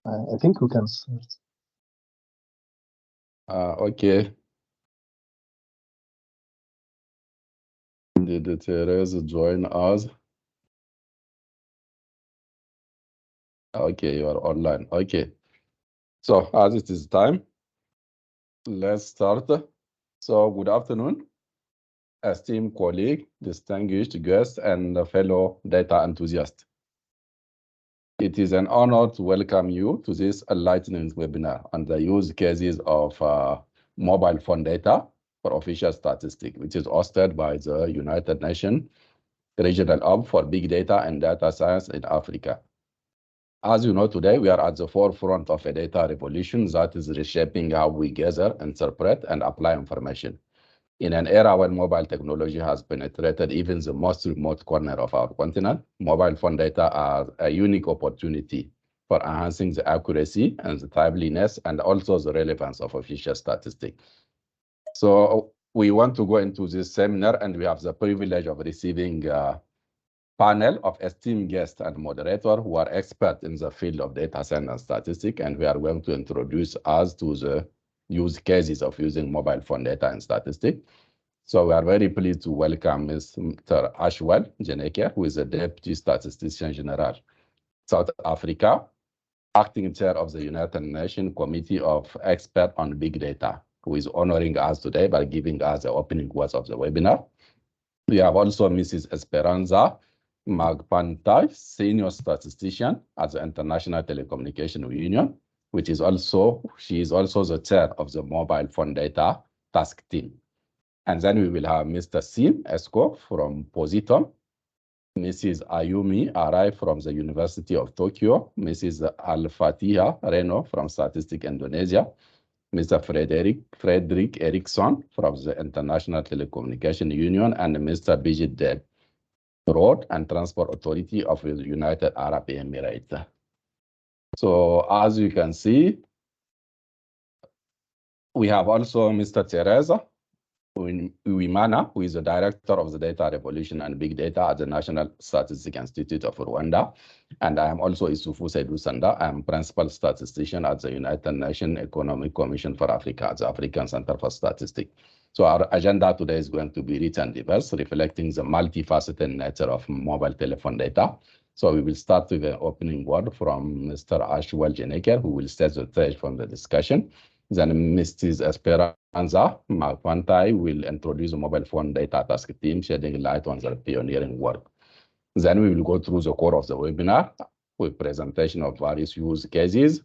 I think we can start. Okay. Did Therese join us? Okay, you are online. Okay. So as it is time, let's start. So good afternoon, esteemed colleague, distinguished guest, and fellow data enthusiast. It is an honor to welcome you to this enlightening webinar on the use cases of mobile phone data for official statistics, which is hosted by the United Nations Regional Hub for Big Data and Data Science in Africa. As you know, today we are at the forefront of a data revolution that is reshaping how we gather, interpret, and apply information. In an era when mobile technology has penetrated even the most remote corner of our continent, mobile phone data are a unique opportunity for enhancing the accuracy and the timeliness and also the relevance of official statistics. So we want to go into this seminar, and we have the privilege of receiving a panel of esteemed guests and moderators who are experts in the field of data science and statistics, and we are going to introduce us to the use cases of using mobile phone data and statistics. So we are very pleased to welcome Mr. Ashwell Jeneke, who is the Deputy Statistician General, South Africa, acting chair of the United Nations Committee of Experts on Big Data, who is honoring us today by giving us the opening words of the webinar. We have also Mrs. Esperanza Magpantai, Senior Statistician at the International Telecommunication Union, she is also the chair of the Mobile Phone Data Task Team. And then we will have Mr. Sim Esco from Positon, Mrs. Ayumi Arai from the University of Tokyo, Mrs. Al-Fatiha Reno from Statistics Indonesia, Mr. Frederick Eriksson from the International Telecommunication Union, and Mr. Bijit Deb, Road and Transport Authority of the United Arab Emirates. So as you can see, we have also Mr. Teresa Uwimana, who is the Director of the Data Revolution and Big Data at the National Statistics Institute of Rwanda. And I am also Isufu Saidu Sanda. I am Principal Statistician at the United Nations Economic Commission for Africa at the African Center for Statistics. So our agenda today is going to be rich and diverse, reflecting the multifaceted nature of mobile telephone data. So we will start with an opening word from Mr. Ashwell Jeneke, who will set the stage from the discussion. Then Mrs. Esperanza Magpantai will introduce the mobile phone data task team, shedding light on their pioneering work. Then we will go through the core of the webinar with presentation of various use cases,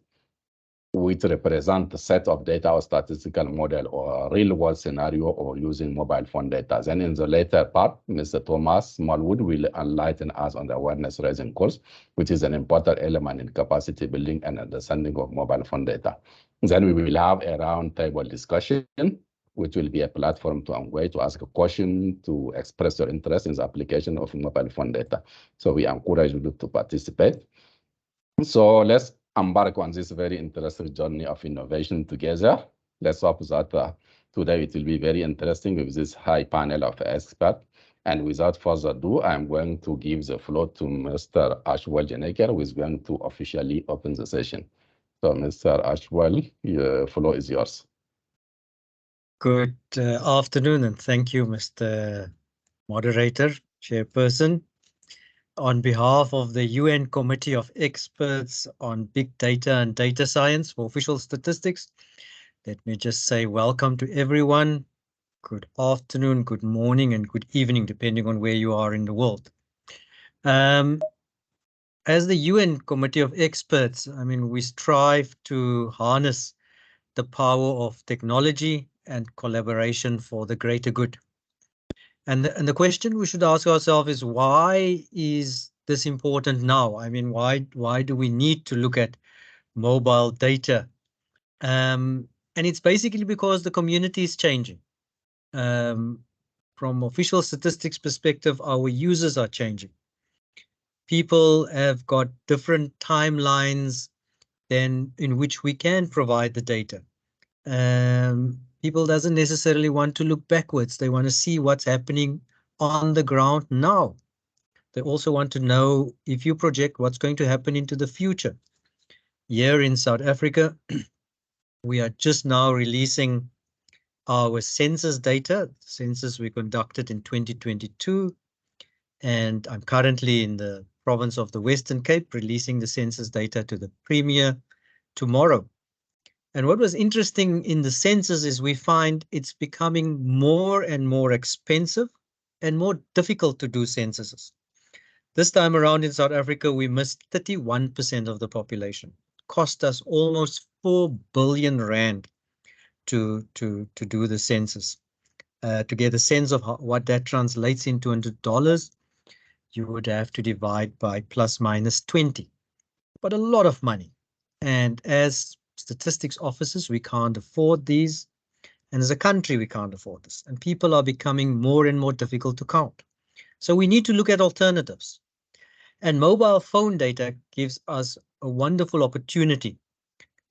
which represent a set of data or statistical model or a real-world scenario or using mobile phone data. Then in the later part, Mr. Thomas Smallwood will enlighten us on the awareness-raising course, which is an important element in capacity building and understanding of mobile phone data. Then we will have a roundtable discussion, which will be a platform to engage, to ask a question, to express your interest in the application of mobile phone data. So we encourage you to participate. So let's embark on this very interesting journey of innovation together. Let's hope that today it will be very interesting with this high panel of experts. And without further ado, I'm going to give the floor to Mr. Ashwell Jeneke, who is going to officially open the session. So, Mr. Ashwell, the floor is yours. Good afternoon, and thank you, Mr. Moderator, Chairperson. On behalf of the UN Committee of Experts on Big Data and Data Science for Official Statistics, let me just say welcome to everyone. Good afternoon, good morning, and good evening, depending on where you are in the world. As the UN Committee of Experts, we strive to harness the power of technology and collaboration for the greater good. And the question we should ask ourselves is, why is this important now? Why do we need to look at mobile data? And it's basically because the community is changing. From official statistics perspective, our users are changing. People have got different timelines than in which we can provide the data. People doesn't necessarily want to look backwards. They want to see what's happening on the ground now. They also want to know, if you project, what's going to happen into the future. here in South Africa, we are just now releasing our census data, census we conducted in 2022. And I'm currently in the province of the Western Cape, releasing the census data to the Premier tomorrow. And what was interesting in the census is we find it's becoming more and more expensive and more difficult to do censuses. This time around in South Africa, we missed 31% of the population. Cost us almost 4 billion rand to do the census. To get a sense of what that translates into dollars, you would have to divide by plus minus 20, but a lot of money. And as statistics officers, we can't afford these. And as a country, we can't afford this. And people are becoming more and more difficult to count. So we need to look at alternatives. And mobile phone data gives us a wonderful opportunity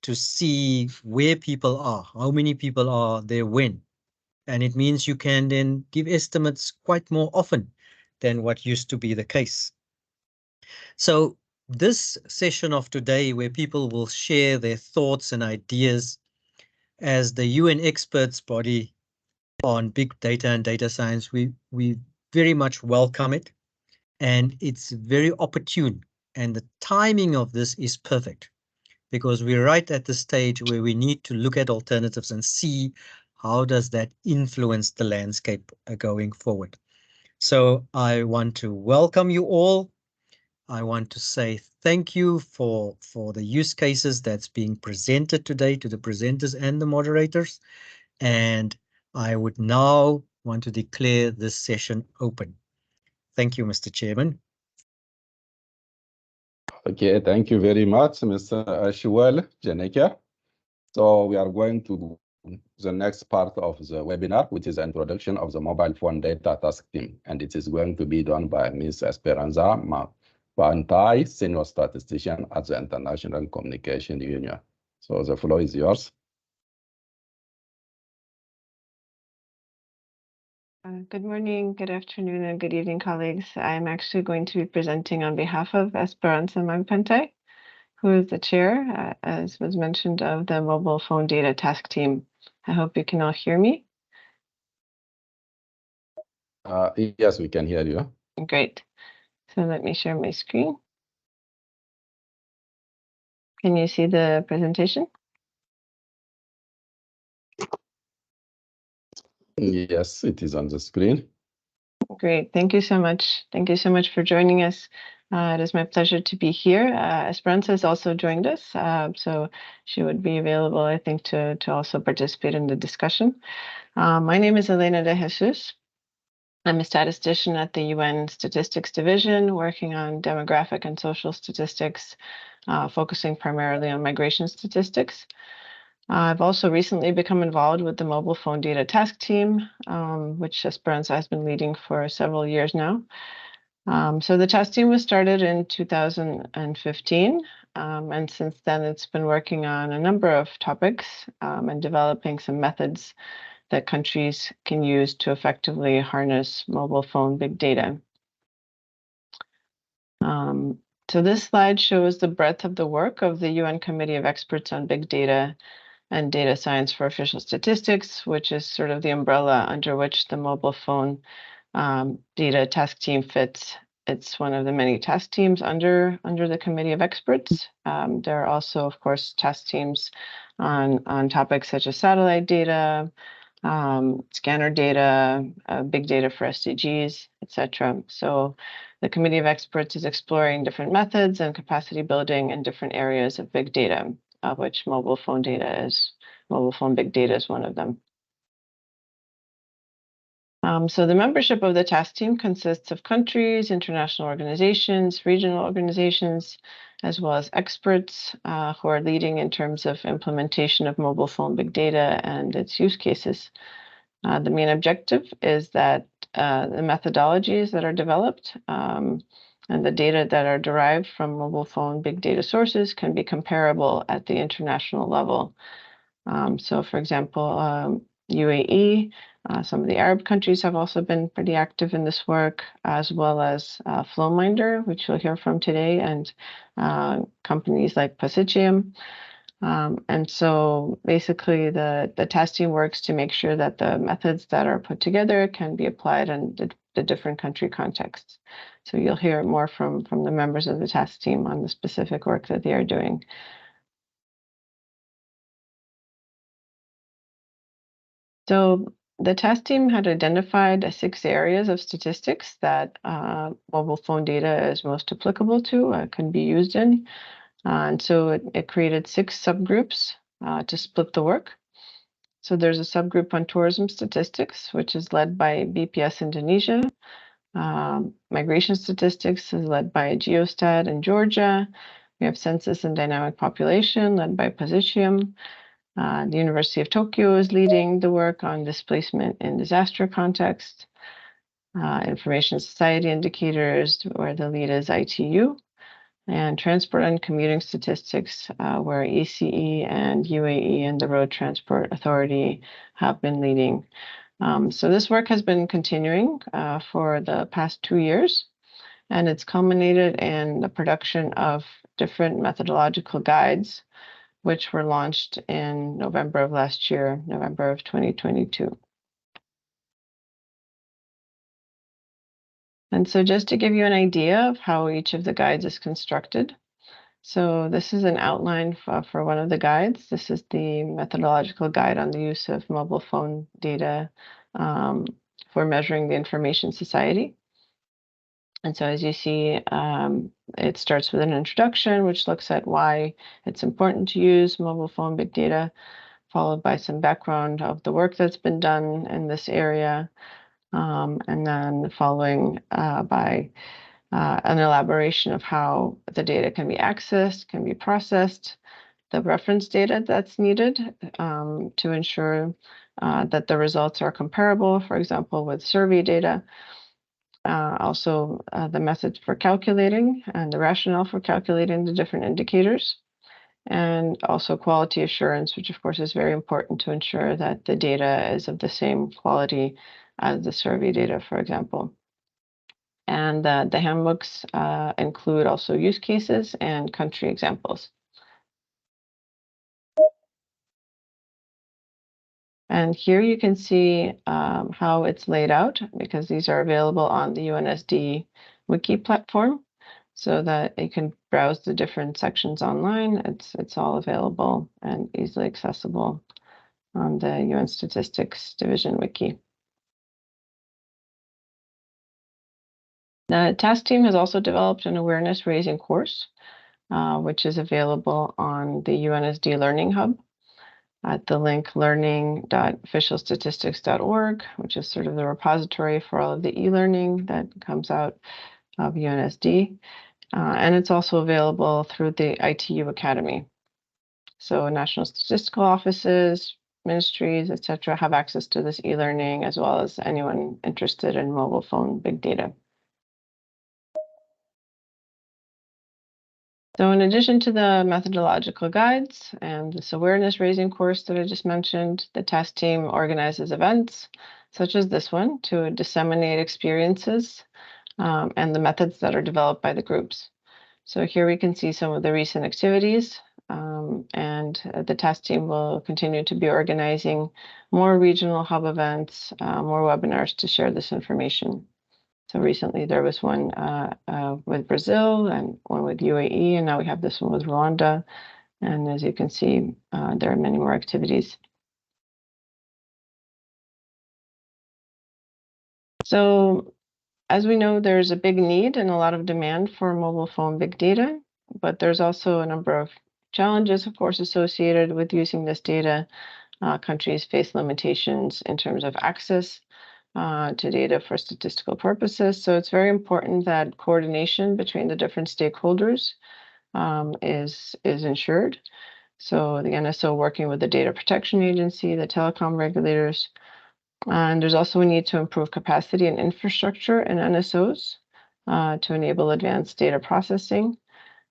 to see where people are, how many people are there when. And it means you can then give estimates quite more often than what used to be the case. So this session of today, where people will share their thoughts and ideas as the UN experts body on big data and data science, we very much welcome it. And it's very opportune. And the timing of this is perfect because we're right at the stage where we need to look at alternatives and see how does that influence the landscape going forward. So I want to welcome you all. I want to say thank you for the use cases that's being presented today to the presenters and the moderators. And I would now want to declare this session open. Thank you, Mr. Chairman. Okay, thank you very much, Mr. Ashwell Janeka. So we are going to do the next part of the webinar, which is introduction of the mobile phone data task team. And it is going to be done by Ms. Esperanza Pantai, senior statistician at the International Communication Union. So the floor is yours. Good morning, good afternoon, and good evening, colleagues. I'm actually going to be presenting on behalf of Esperanza Magpante, who is the chair, as was mentioned, of the mobile phone data task team. I hope you can all hear me. Yes, we can hear you. Great. So let me share my screen. Can you see the presentation? Yes, it is on the screen. Great. Thank you so much. Thank you so much for joining us. It is my pleasure to be here. Esperanza has also joined us, so she would be available, I think, to also participate in the discussion. My name is Elena de Jesus. I'm a statistician at the UN Statistics Division, working on demographic and social statistics, focusing primarily on migration statistics. I've also recently become involved with the Mobile Phone Data Task Team, which Esperanza has been leading for several years now. So the task team was started in 2015, and since then it's been working on a number of topics and developing some methods that countries can use to effectively harness mobile phone big data. So this slide shows the breadth of the work of the UN Committee of Experts on Big Data and Data Science for Official Statistics, which is sort of the umbrella under which the mobile phone data task team fits. It's one of the many task teams under the Committee of Experts. There are also, of course, task teams on topics such as satellite data, scanner data, big data for SDGs, etc. So the Committee of Experts is exploring different methods and capacity building in different areas of big data, of which mobile phone big data is one of them. So the membership of the task team consists of countries, international organizations, regional organizations, as well as experts who are leading in terms of implementation of mobile phone big data and its use cases. The main objective is that the methodologies that are developed and the data that are derived from mobile phone big data sources can be comparable at the international level. So, for example, UAE. Some of the Arab countries have also been pretty active in this work, as well as FlowMinder, which you'll hear from today, and companies like Posichium. And so basically the testing works to make sure that the methods that are put together can be applied in the different country contexts. So you'll hear more from the members of the task team on the specific work that they are doing. So the task team had identified 6 areas of statistics that mobile phone data is most applicable to, can be used in. And so it created 6 subgroups to split the work. So there's a subgroup on tourism statistics, which is led by BPS Indonesia. Migration statistics is led by Geostat in Georgia. We have census and dynamic population led by Positium. The University of Tokyo is leading the work on displacement in disaster context. Information society indicators, where the lead is ITU. And transport and commuting statistics, where ECE and UAE and the Road Transport Authority have been leading. So this work has been continuing for the past 2 years, and it's culminated in the production of different methodological guides, which were launched in November of last year, November of 2022. And so just to give you an idea of how each of the guides is constructed, so this is an outline for one of the guides. This is the methodological guide on the use of mobile phone data for measuring the information society. And so as you see, it starts with an introduction, which looks at why it's important to use mobile phone big data, followed by some background of the work that's been done in this area, and then following by an elaboration of how the data can be accessed, can be processed, the reference data that's needed to ensure that the results are comparable, for example, with survey data. Also, the methods for calculating and the rationale for calculating the different indicators. And also quality assurance, which of course is very important to ensure that the data is of the same quality as the survey data, for example. And the handbooks include also use cases and country examples. And here you can see how it's laid out, because these are available on the UNSD wiki platform, so that you can browse the different sections online. It's all available and easily accessible on the UN Statistics Division wiki. The task team has also developed an awareness raising course, which is available on the UNSD Learning Hub at the link learning.officialstatistics.org, which is sort of the repository for all of the e-learning that comes out of UNSD. And it's also available through the ITU Academy. So national statistical offices, ministries, etc., have access to this e-learning, as well as anyone interested in mobile phone big data. So in addition to the methodological guides and this awareness raising course that I just mentioned, the task team organizes events such as this one to disseminate experiences and the methods that are developed by the groups. So here we can see some of the recent activities, and the task team will continue to be organizing more regional hub events, more webinars to share this information. So recently there was one with Brazil and one with UAE, and now we have this one with Rwanda. And as you can see, there are many more activities. So as we know, there's a big need and a lot of demand for mobile phone big data, but there's also a number of challenges, of course, associated with using this data. Countries face limitations in terms of access to data for statistical purposes. So it's very important that coordination between the different stakeholders is ensured. So the NSO working with the Data Protection Agency, the telecom regulators, and there's also a need to improve capacity and infrastructure in NSOs to enable advanced data processing.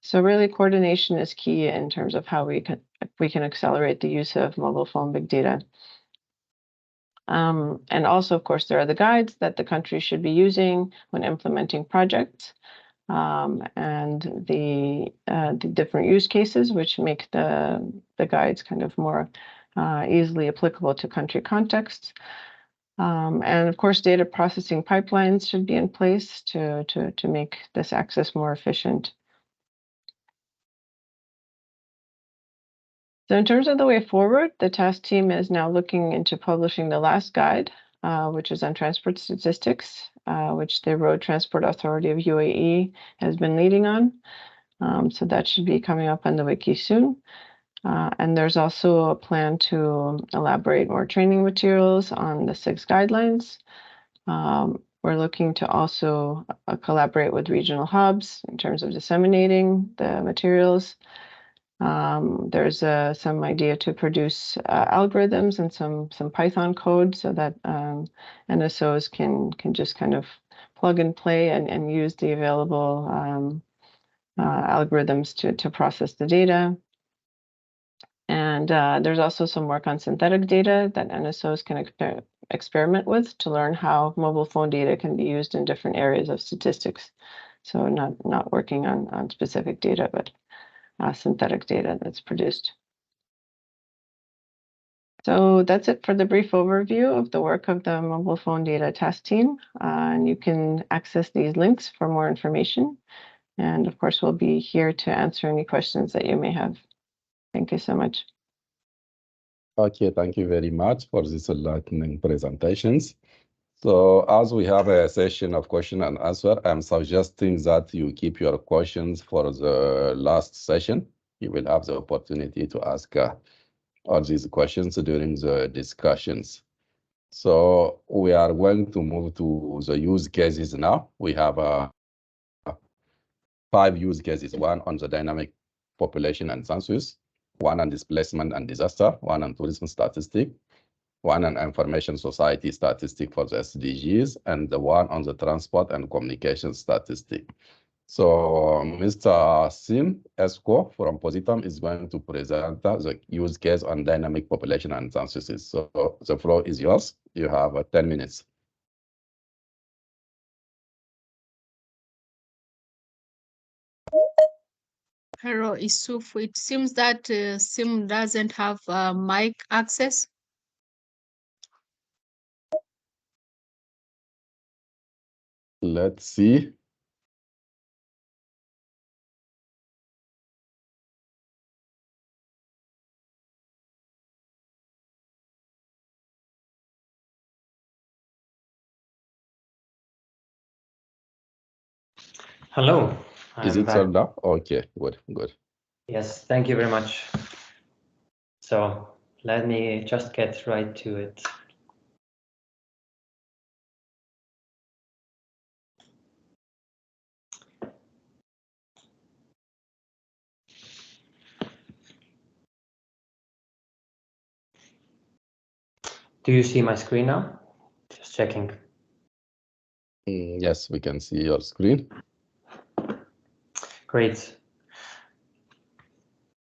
So really coordination is key in terms of how we can accelerate the use of mobile phone big data. And also, of course, there are the guides that the country should be using when implementing projects, and the different use cases, which make the guides kind of more easily applicable to country contexts. And of course, data processing pipelines should be in place to make this access more efficient. So in terms of the way forward, the task team is now looking into publishing the last guide, which is on transport statistics, which the Road Transport Authority of UAE has been leading on. So that should be coming up on the wiki soon. And there's also a plan to elaborate more training materials on the 6 guidelines. We're looking to also collaborate with regional hubs in terms of disseminating the materials. There's some idea to produce algorithms and some Python code so that NSOs can just kind of plug and play and use the available algorithms to process the data. And there's also some work on synthetic data that NSOs can experiment with to learn how mobile phone data can be used in different areas of statistics. So not working on specific data, but synthetic data that's produced. So that's it for the brief overview of the work of the mobile phone data task team. And you can access these links for more information. And of course, we'll be here to answer any questions that you may have. Thank you so much. Okay, thank you very much for these enlightening presentations. So as we have a session of question and answer, I'm suggesting that you keep your questions for the last session. You will have the opportunity to ask all these questions during the discussions. So we are going to move to the use cases now. We have 5 use cases, one on the dynamic population and census, one on displacement and disaster, one on tourism statistic, one on information society statistic for the SDGs, and the one on the transport and communication statistic. So Mr. Sim Esco from Positum is going to present the use case on dynamic population and censuses. So the floor is yours. You have 10 minutes. Hello, Isuf. It seems that Sim doesn't have mic access. Let's see. Hello. Is it turned up? Okay, good, good. Yes, thank you very much. So let me just get right to it. Do you see my screen now? Just checking. Yes, we can see your screen. Great.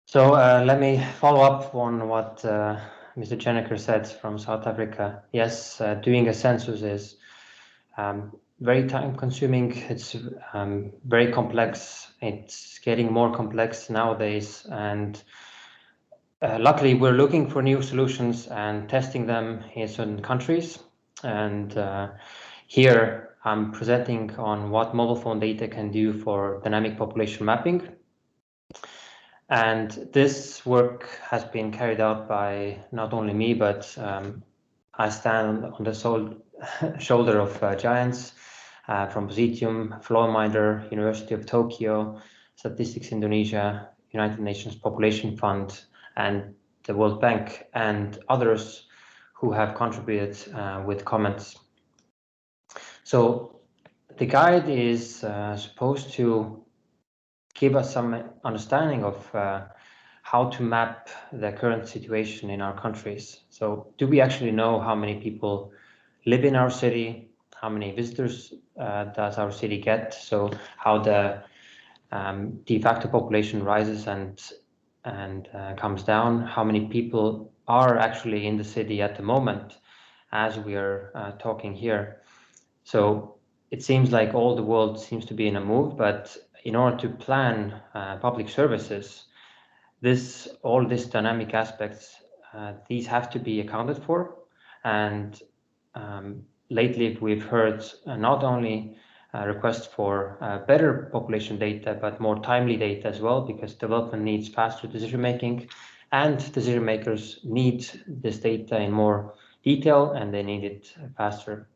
So let me follow up on what Mr. Jenneker said from South Africa. Yes, doing a census is very time consuming. It's very complex. It's getting more complex nowadays. And luckily, we're looking for new solutions and testing them in certain countries. And here I'm presenting on what mobile phone data can do for dynamic population mapping. And this work has been carried out by not only me, but I stand on the shoulder of giants from Positium, Flowminder, University of Tokyo, Statistics Indonesia, United Nations Population Fund, and the World Bank, and others who have contributed with comments. So the guide is supposed to give us some understanding of how to map the current situation in our countries. So do we actually know how many people live in our city? How many visitors does our city get? So how the de facto population rises and comes down? How many people are actually in the city at the moment? as we are talking here. So it seems like all the world seems to be in a move, but in order to plan public services, all these dynamic aspects, these have to be accounted for. And lately we've heard not only requests for better population data, but more timely data as well, because development needs faster decision making, and decision makers need this data in more detail, and they need it faster.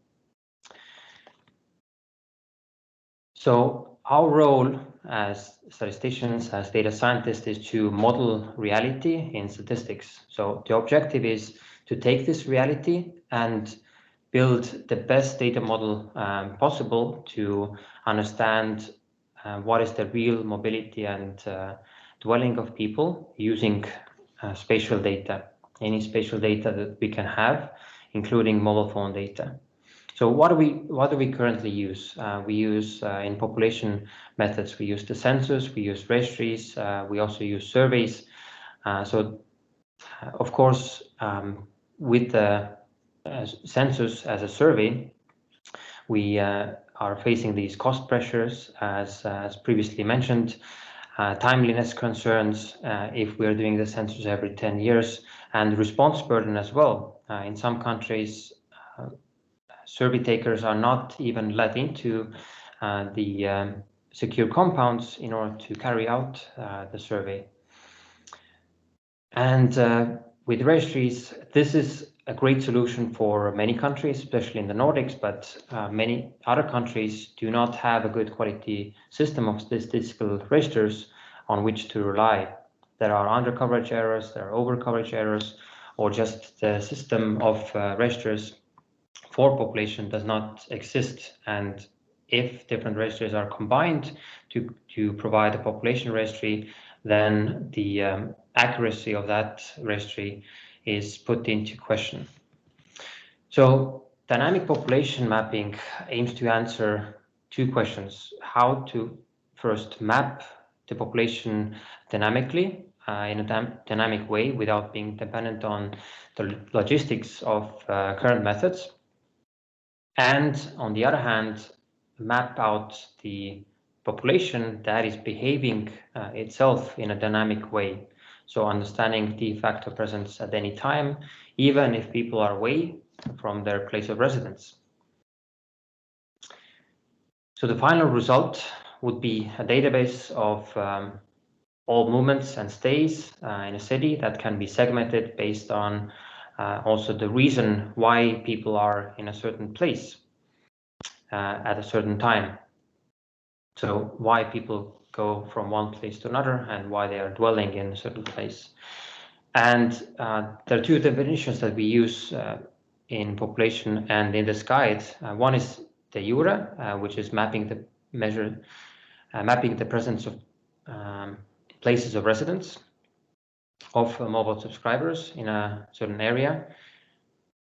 So our role as statisticians, as data scientists, is to model reality in statistics. So the objective is to take this reality and build the best data model possible to understand what is the real mobility and dwelling of people using spatial data, any spatial data that we can have, including mobile phone data. So what do we currently use? We use in population methods, we use the census, we use registries, we also use surveys. Of course, with the census as a survey, we are facing these cost pressures, as previously mentioned, timeliness concerns if we are doing the census every 10 years, and response burden as well. In some countries, survey takers are not even let into the secure compounds in order to carry out the survey. And with registries, this is a great solution for many countries, especially in the Nordics, but many other countries do not have a good quality system of statistical registers on which to rely. There are under-coverage errors, there are over-coverage errors, or just the system of registers for population does not exist. And if different registries are combined to provide a population registry, then the accuracy of that registry is put into question. So dynamic population mapping aims to answer two questions: how to first map the population dynamically in a dynamic way without being dependent on the logistics of current methods, and on the other hand, map out the population that is behaving itself in a dynamic way. So understanding de facto presence at any time, even if people are away from their place of residence. So the final result would be a database of all movements and stays in a city that can be segmented based on also the reason why people are in a certain place at a certain time. So why people go from one place to another and why they are dwelling in a certain place. And there are two definitions that we use in population and in this guide. One is de jure, which is mapping the presence of places of residence of mobile subscribers in a certain area.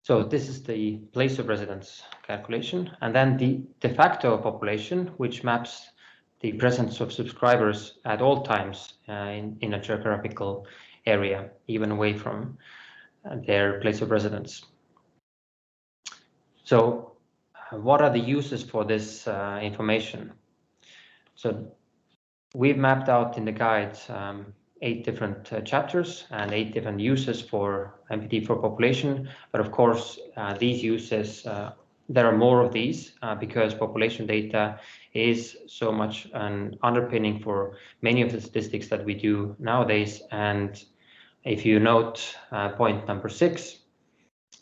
So this is the place of residence calculation. And then the de facto population, which maps the presence of subscribers at all times in a geographical area, even away from their place of residence. So what are the uses for this information? So we've mapped out in the guide 8 different chapters and 8 different uses for MPD for population. But of course, these uses, there are more of these because population data is so much an underpinning for many of the statistics that we do nowadays. And if you note point number 6,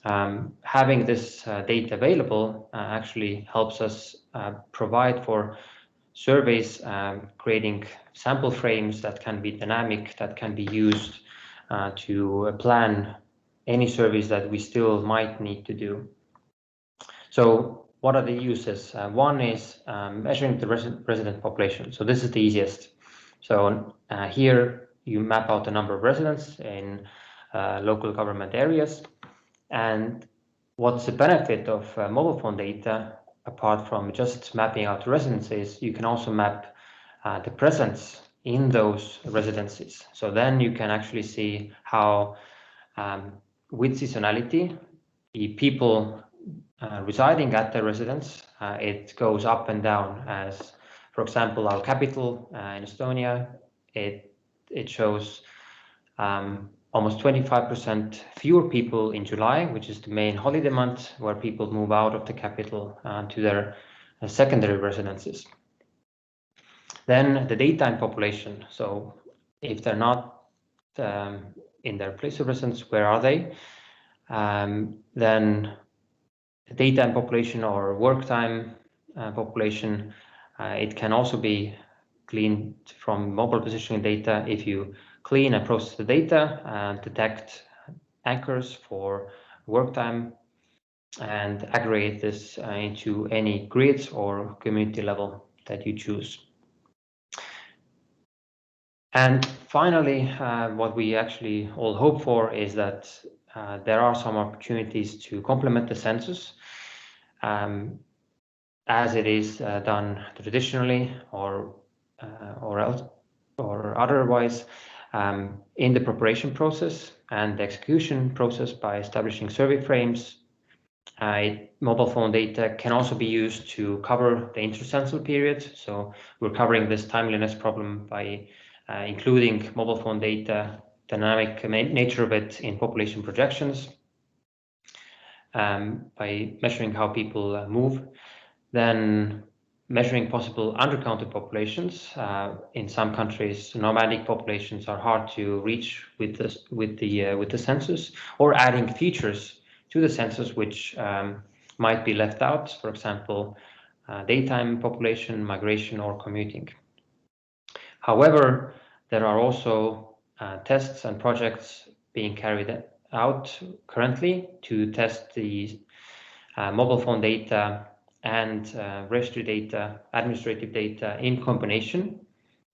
having this data available actually helps us provide for surveys, creating sample frames that can be dynamic, that can be used to plan any surveys that we still might need to do. So what are the uses? One is measuring the resident population. So this is the easiest. So here you map out the number of residents in local government areas. And what's the benefit of mobile phone data, apart from just mapping out residences? You can also map the presence in those residences. So then you can actually see how with seasonality, the people residing at the residence, it goes up and down. As, for example, our capital in Estonia, it shows almost 25% fewer people in July, which is the main holiday month where people move out of the capital to their secondary residences. Then the daytime population. So if they're not in their place of residence, where are they? Then the daytime population or work time population, it can also be gleaned from mobile positioning data. If you clean and process the data and detect anchors for work time and aggregate this into any grids or community level that you choose. And finally, what we actually all hope for is that there are some opportunities to complement the census as it is done traditionally or otherwise in the preparation process and the execution process by establishing survey frames. Mobile phone data can also be used to cover the intercensal period. So we're covering this timeliness problem by including mobile phone data, dynamic nature of it in population projections, by measuring how people move, then measuring possible undercounted populations. In some countries, nomadic populations are hard to reach with the census, or adding features to the census which might be left out, for example, daytime population, migration, or commuting. However, there are also tests and projects being carried out currently to test the mobile phone data and registry data, administrative data in combination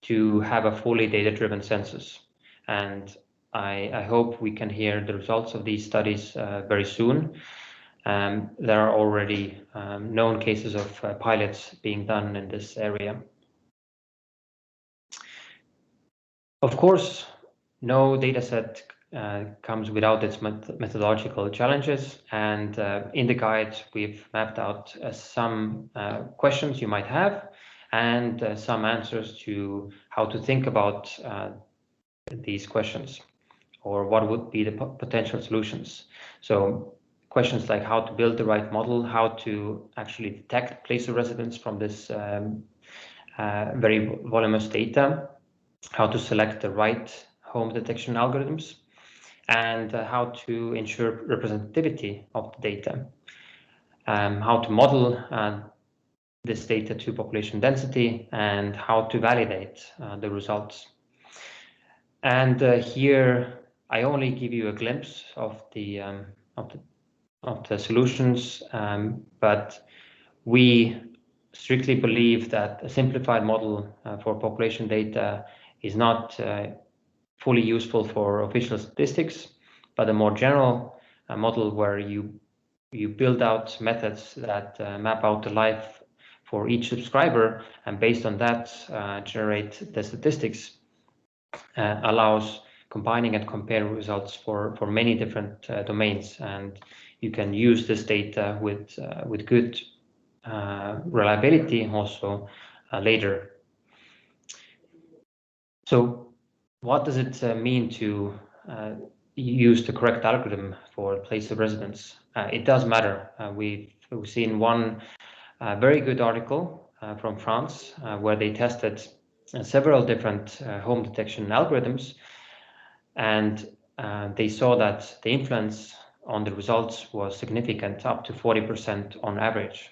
to have a fully data-driven census. And I hope we can hear the results of these studies very soon. There are already known cases of pilots being done in this area. Of course, no data set comes without its methodological challenges, and in the guide we've mapped out some questions you might have and some answers to how to think about these questions or what would be the potential solutions. So questions like how to build the right model, how to actually detect place of residence from this very voluminous data, how to select the right home detection algorithms, and how to ensure representativity of the data, how to model this data to population density, and how to validate the results. And here I only give you a glimpse of the solutions, but we strictly believe that a simplified model for population data is not fully useful for official statistics, but a more general model where you build out methods that map out the life for each subscriber, and based on that generate the statistics, allows combining and comparing results for many different domains, and you can use this data with good reliability also later. So what does it mean to use the correct algorithm for place of residence? It does matter. We've seen one very good article from France where they tested several different home detection algorithms, and they saw that the influence on the results was significant, up to 40% on average.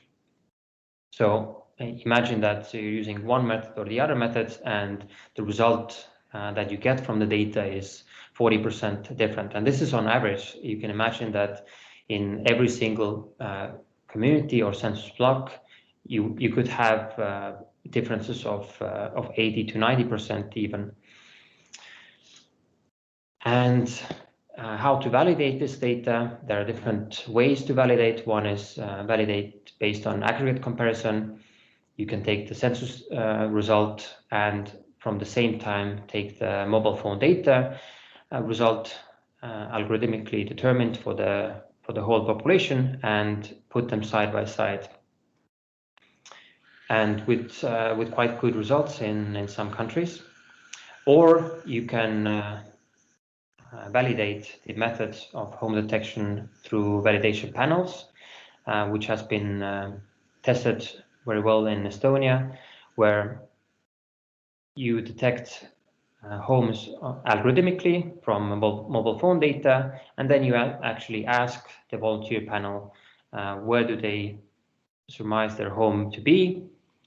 So imagine that you're using one method or the other method, and the result that you get from the data is 40% different. And this is on average. You can imagine that in every single community or census block, you could have differences of 80 to 90% even. And how to validate this data? There are different ways to validate. One is validate based on aggregate comparison. You can take the census result and from the same time take the mobile phone data result algorithmically determined for the for the whole population and put them side by side. And with quite good results in some countries. Or you can validate the methods of home detection through validation panels, which has been tested very well in Estonia, where you detect homes algorithmically from mobile phone data, and then you actually ask the volunteer panel where do they surmise their home to be,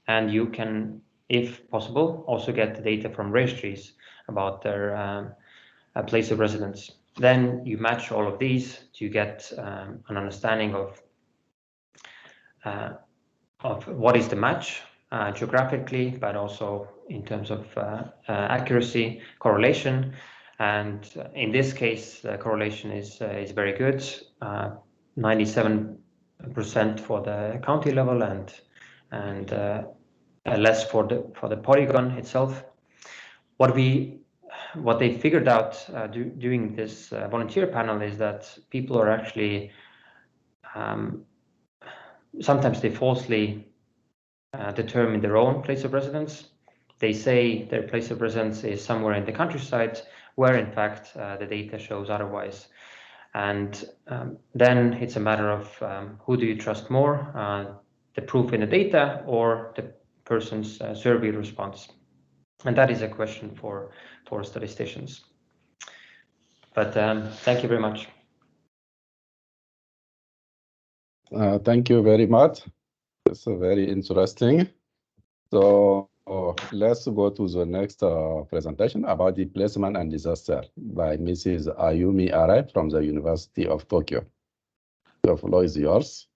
and you can, if possible, also get the data from registries about their place of residence. Then you match all of these to get an understanding of what is the match geographically, but also in terms of accuracy, correlation. And in this case, the correlation is very good, 97% for the county level and less for the polygon itself. What they figured out during this volunteer panel is that people are actually sometimes they falsely determine their own place of residence. They say their place of residence is somewhere in the countryside, where in fact the data shows otherwise. And then it's a matter of who do you trust more, the proof in the data or the person's survey response. And that is a question for statisticians. But thank you very much. Thank you very much. It's very interesting. So let's go to the next presentation about displacement and disaster by Mrs. Ayumi Arai from the University of Tokyo. The floor is yours.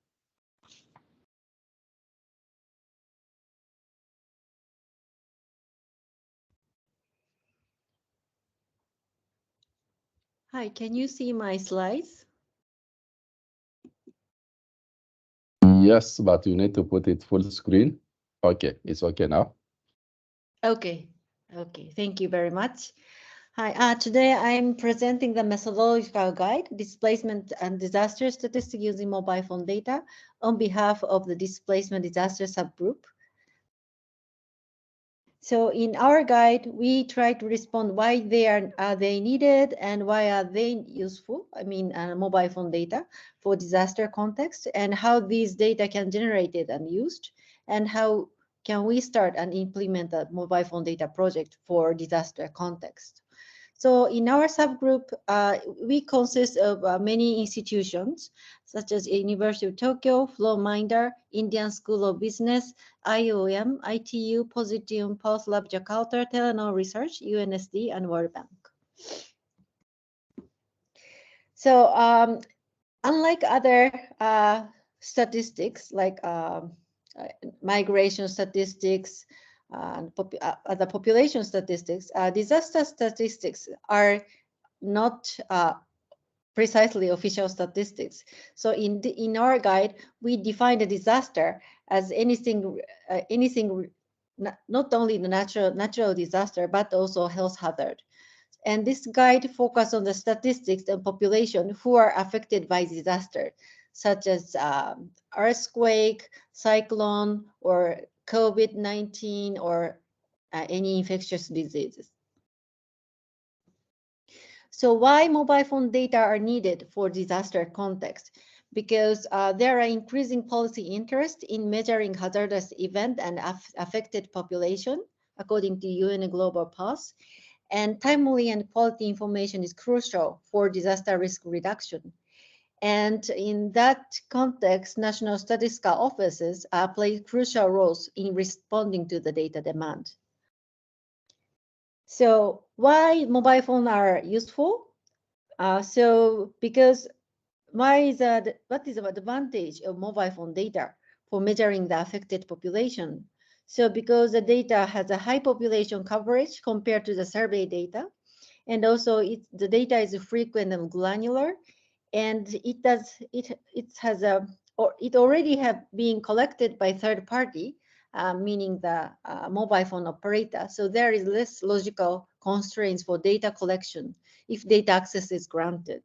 Hi, can you see my slides? Yes, but you need to put it full screen. Okay, it's okay now. Okay, thank you very much. Hi, today I'm presenting the methodological guide, displacement and disaster statistics using mobile phone data on behalf of the displacement disaster subgroup. So in our guide, we try to respond why are they needed and why are they useful, mobile phone data for disaster context, and how these data can generate it and used, and how can we start and implement a mobile phone data project for disaster context. So in our subgroup, we consist of many institutions, such as University of Tokyo, Flowminder, Indian School of Business, IOM, ITU, Positium, Pulse Lab Jakarta, Telenor Research, UNSD, and World Bank. So unlike other statistics, like migration statistics, the population statistics, disaster statistics are not precisely official statistics. So in our guide, we define the disaster as anything not only the natural disaster, but also health hazard. And this guide focuses on the statistics and population who are affected by disaster, such as earthquake, cyclone, or COVID-19, or any infectious diseases. So why mobile phone data are needed for disaster context? Because there are increasing policy interest in measuring hazardous event and affected population, according to UN Global Path. And timely and quality information is crucial for disaster risk reduction. And in that context, national statistical offices play crucial roles in responding to the data demand. So why mobile phones are useful? Because what is the advantage of mobile phone data for measuring the affected population? So because the data has a high population coverage compared to the survey data, and also the data is frequent and granular, and it already have been collected by third party, meaning the mobile phone operator. So there is less logical constraints for data collection if data access is granted.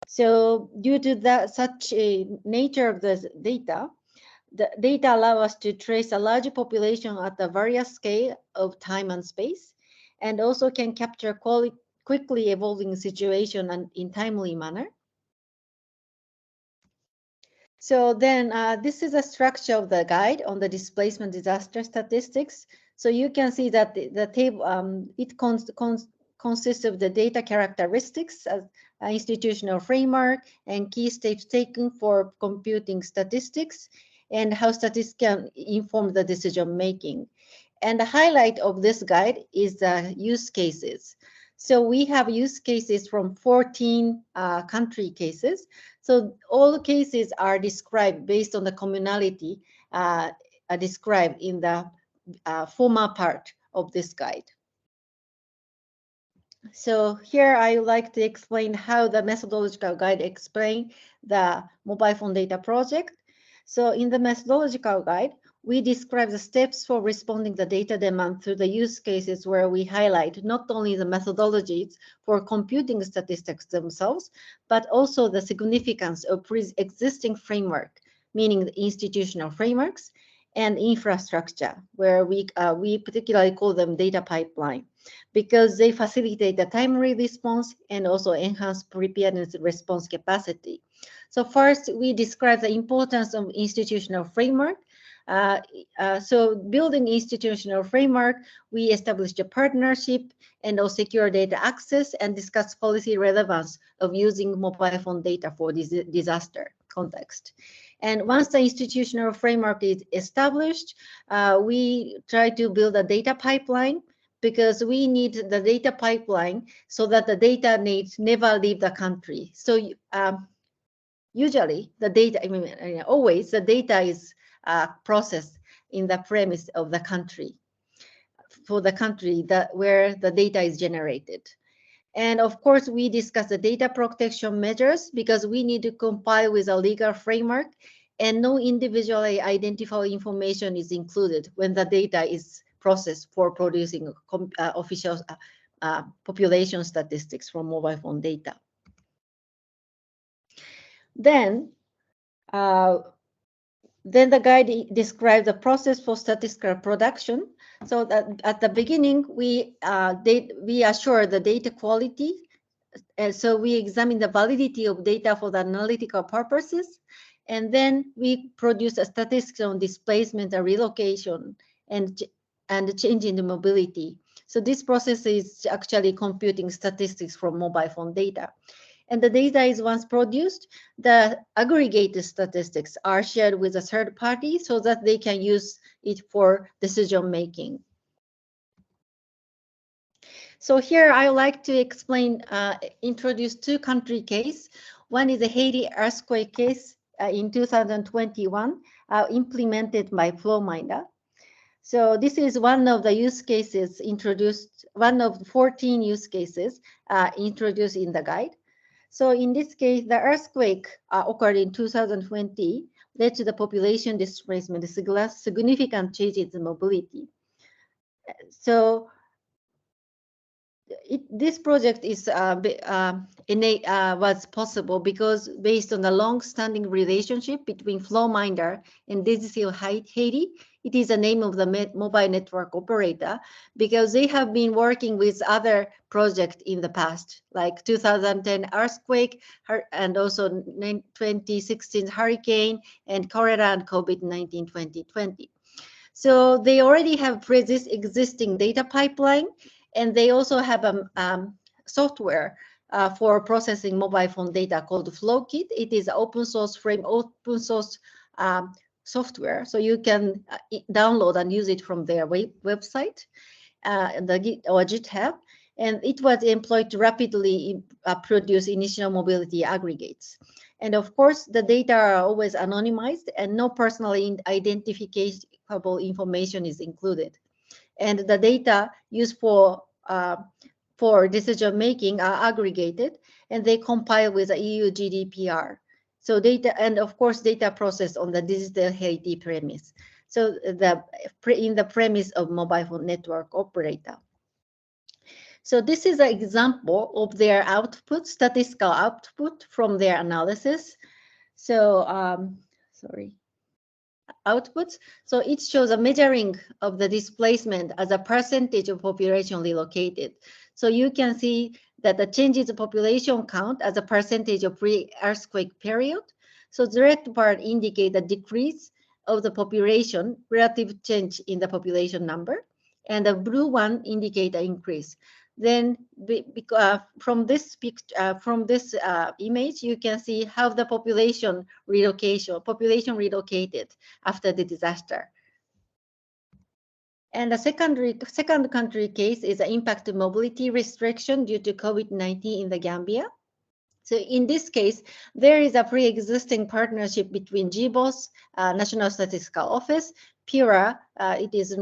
So due to that such a nature of the data allow us to trace a large population at a various scale of time and space, and also can capture quickly evolving situation and in timely manner. So then this is a structure of the guide on the displacement disaster statistics. So you can see that the table, it consists of the data characteristics, as institutional framework, and key steps taken for computing statistics, and how statistics can inform the decision making. And the highlight of this guide is the use cases. So we have use cases from 14 country cases. So all cases are described based on the commonality described in the former part of this guide. So here I would like to explain how the methodological guide explains the mobile phone data project. So in the methodological guide, we describe the steps for responding to data demand through the use cases where we highlight not only the methodologies for computing statistics themselves, but also the significance of pre-existing framework, meaning the institutional frameworks and infrastructure, where we particularly call them data pipeline, because they facilitate the timely response and also enhance preparedness response capacity. So first, we describe the importance of institutional framework. So building institutional framework, we established a partnership and also secure data access and discuss policy relevance of using mobile phone data for this disaster context. And once the institutional framework is established, we try to build a data pipeline, because we need the data pipeline so that the data needs never leave the country. So usually the data, always the data is processed in the premise of the country, for the country where the data is generated. And of course, we discuss the data protection measures because we need to comply with a legal framework, and no individually identifiable information is included when the data is processed for producing official population statistics from mobile phone data. Then the guide describes the process for statistical production. So that at the beginning, we assure the data quality. And so we examine the validity of data for the analytical purposes. And then we produce a statistics on displacement and relocation and change in the mobility. So this process is actually computing statistics from mobile phone data. And the data is once produced, the aggregated statistics are shared with a third party so that they can use it for decision making. So here I would like to introduce two country case. One is a Haiti earthquake case in 2021, implemented by FlowMinder. So this is one of the use cases introduced, one of the 14 use cases introduced in the guide. So in this case, the earthquake occurred in 2020, led to the population displacement, significant changes in mobility. So this project is was possible because based on the long-standing relationship between FlowMinder and Digital Haiti, it is the name of the mobile network operator, because they have been working with other projects in the past, like 2010 earthquake and also 2016 hurricane and cholera and COVID-19 2020. So they already have this existing data pipeline, and they also have a software for processing mobile phone data called FlowKit. It is open source software, so you can download and use it from their website or GitHub. And it was employed to rapidly produce initial mobility aggregates. And of course, the data are always anonymized and no personally identifiable information is included. And the data used for decision making are aggregated and they compile with the EU GDPR. So data, and of course, data processed on the Digital Haiti premise. So in the premise of mobile phone network operator. So this is an example of their output, statistical output from their analysis. So, sorry, outputs. So it shows a measuring of the displacement as a percentage of population relocated. So you can see that the changes in population count as a percentage of pre-earthquake period. So the red part indicate the decrease of the population, relative change in the population number, and the blue one indicate the increase. Then from this picture, image, you can see how the population relocated after the disaster. And the second country case is the impact of mobility restriction due to COVID-19 in the Gambia. So in this case, there is a pre-existing partnership between GBOS, National Statistical Office, PURA, it is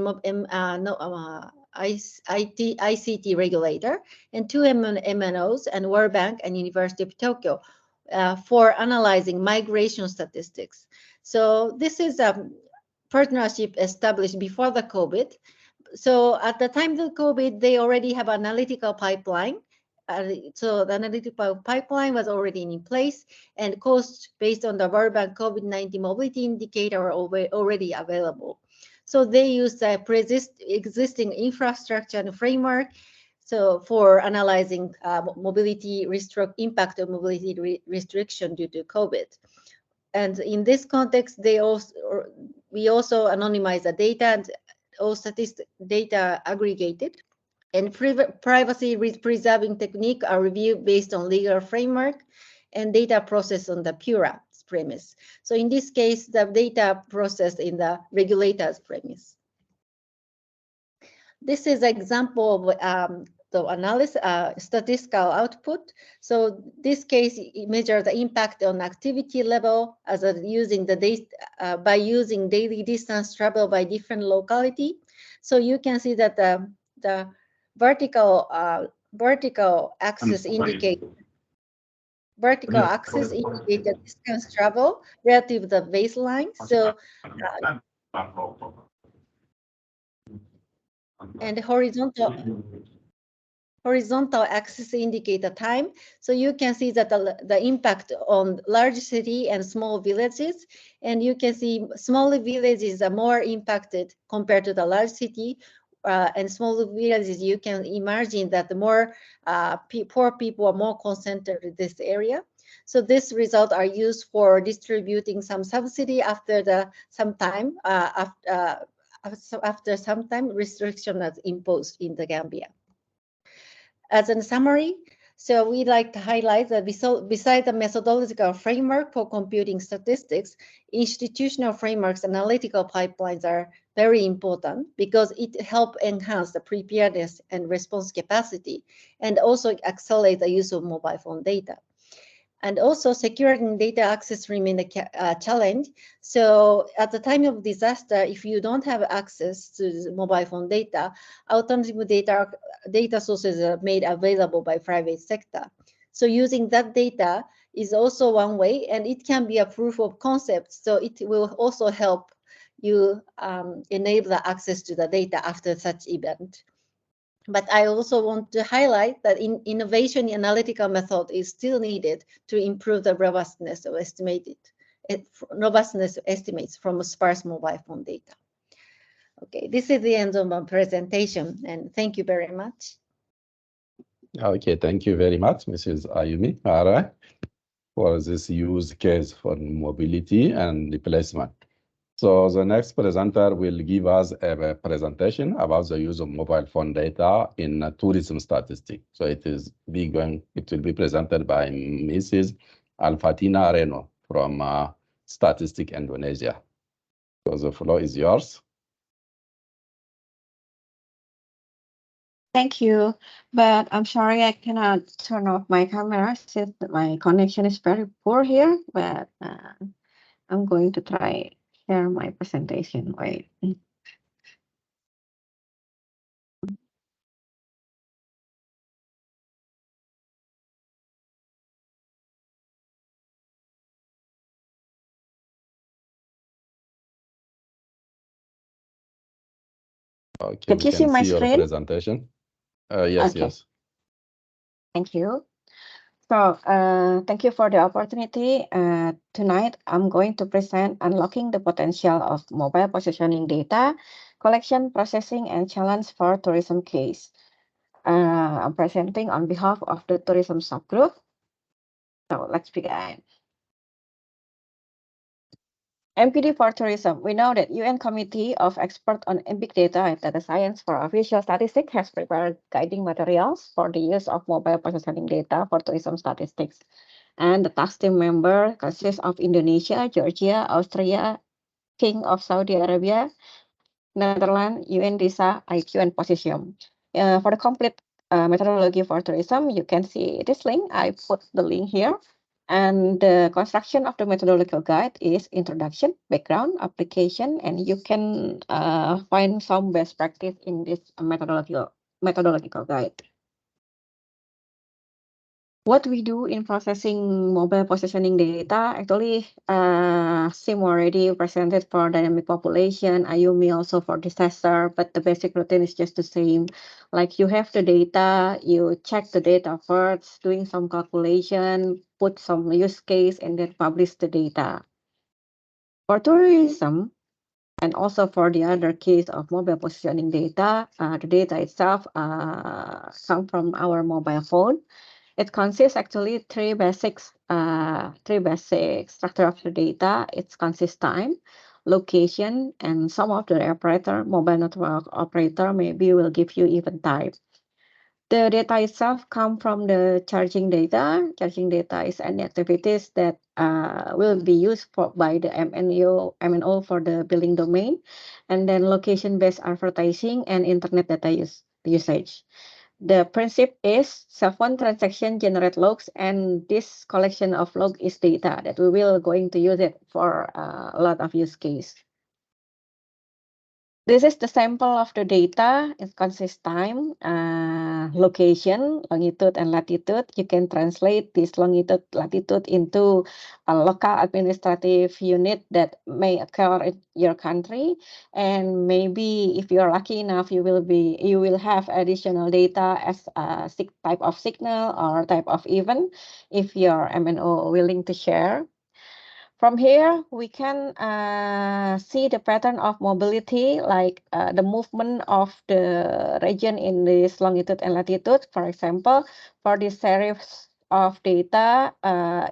ICT regulator, and two MNOs, and World Bank and University of Tokyo for analyzing migration statistics. So this is a partnership established before the COVID. So at the time of the COVID, they already have analytical pipeline. So the analytical pipeline was already in place, and costs based on the World Bank COVID-19 mobility indicator are already available. So they use the existing infrastructure and framework so for analyzing impact of mobility restriction due to COVID. And in this context, we also anonymize the data, and all statistic data aggregated, and privacy preserving technique are reviewed based on legal framework and data processed on the PURA premise. So in this case, the data processed in the regulator's premise. This is an example of the analysis, statistical output. So this case, it measures the impact on activity level as using the data by using daily distance travel by different locality. So you can see that the vertical axis indicate the distance travel relative to the baseline. So and the horizontal axis indicate the time. So you can see that the impact on large city and small villages, and you can see small villages are more impacted compared to the large city, and small villages, you can imagine that the more poor people are more concentrated in this area. So this result are used for distributing some subsidy after some time restriction is imposed in the Gambia. As a summary, so we'd like to highlight that besides the methodological framework for computing statistics, institutional frameworks, analytical pipelines are very important because it helps enhance the preparedness and response capacity, and also accelerate the use of mobile phone data. And also securing data access remains a challenge. So at the time of disaster, if you don't have access to mobile phone data, alternative data sources are made available by private sector. So using that data is also one way, and it can be a proof of concept. So it will also help you enable the access to the data after such event. But I also want to highlight that innovation in analytical method is still needed to improve the robustness of estimates from sparse mobile phone data. Okay, this is the end of my presentation, and thank you very much. Okay, thank you very much, Mrs. Ayumi Ara, for this use case for mobility and replacement. So the next presenter will give us a presentation about the use of mobile phone data in tourism statistics. So it will be presented by Mrs. Alfatina Reno from Statistic Indonesia. So the floor is yours. Thank you, but I'm sorry I cannot turn off my camera since my connection is very poor here, but I'm going to try share my presentation. Wait. Okay, Can we you see can my see your screen? presentation. Yes, Okay. yes. Thank you. So, thank you for the opportunity. Tonight, I'm going to present unlocking the potential of mobile positioning data, collection, processing, and challenge for tourism case. I'm presenting on behalf of the tourism subgroup. So let's begin. MPD for tourism. We know that UN Committee of Experts on Big Data and Data Science for Official Statistics has prepared guiding materials for the use of mobile positioning data for tourism statistics. And the task team member consists of Indonesia, Georgia, Austria, King of Saudi Arabia, Netherlands, UNDISA, IQ, and Position. For the complete methodology for tourism, you can see this link. I put the link here. And the construction of the methodological guide is introduction, background, application, and you can find some best practice in this methodological guide. What we do in processing mobile positioning data, actually, Sim already presented for dynamic population, Ayumi also for disaster, but the basic routine is just the same. Like you have the data, you check the data first, doing some calculation, put some use case, and then publish the data. For tourism, and also for the other case of mobile positioning data, the data itself come from our mobile phone. It consists actually three basic structure of the data. It consists time, location, and some of the operator, mobile network operator, maybe will give you even type. The data itself come from the charging data. Charging data is any activities that will be used by the MNO for the billing domain, and then location-based advertising and internet data usage. The principle is cell phone transaction generate logs, and this collection of log is data that we will going to use it for a lot of use case. This is the sample of the data. It consists time, location, longitude, and latitude. You can translate this longitude, latitude into a local administrative unit that may occur in your country. And maybe if you're lucky enough, you will have additional data as a type of signal or type of event if your MNO willing to share. From here, we can see the pattern of mobility, like the movement of the region in this longitude and latitude. For example, for this series of data,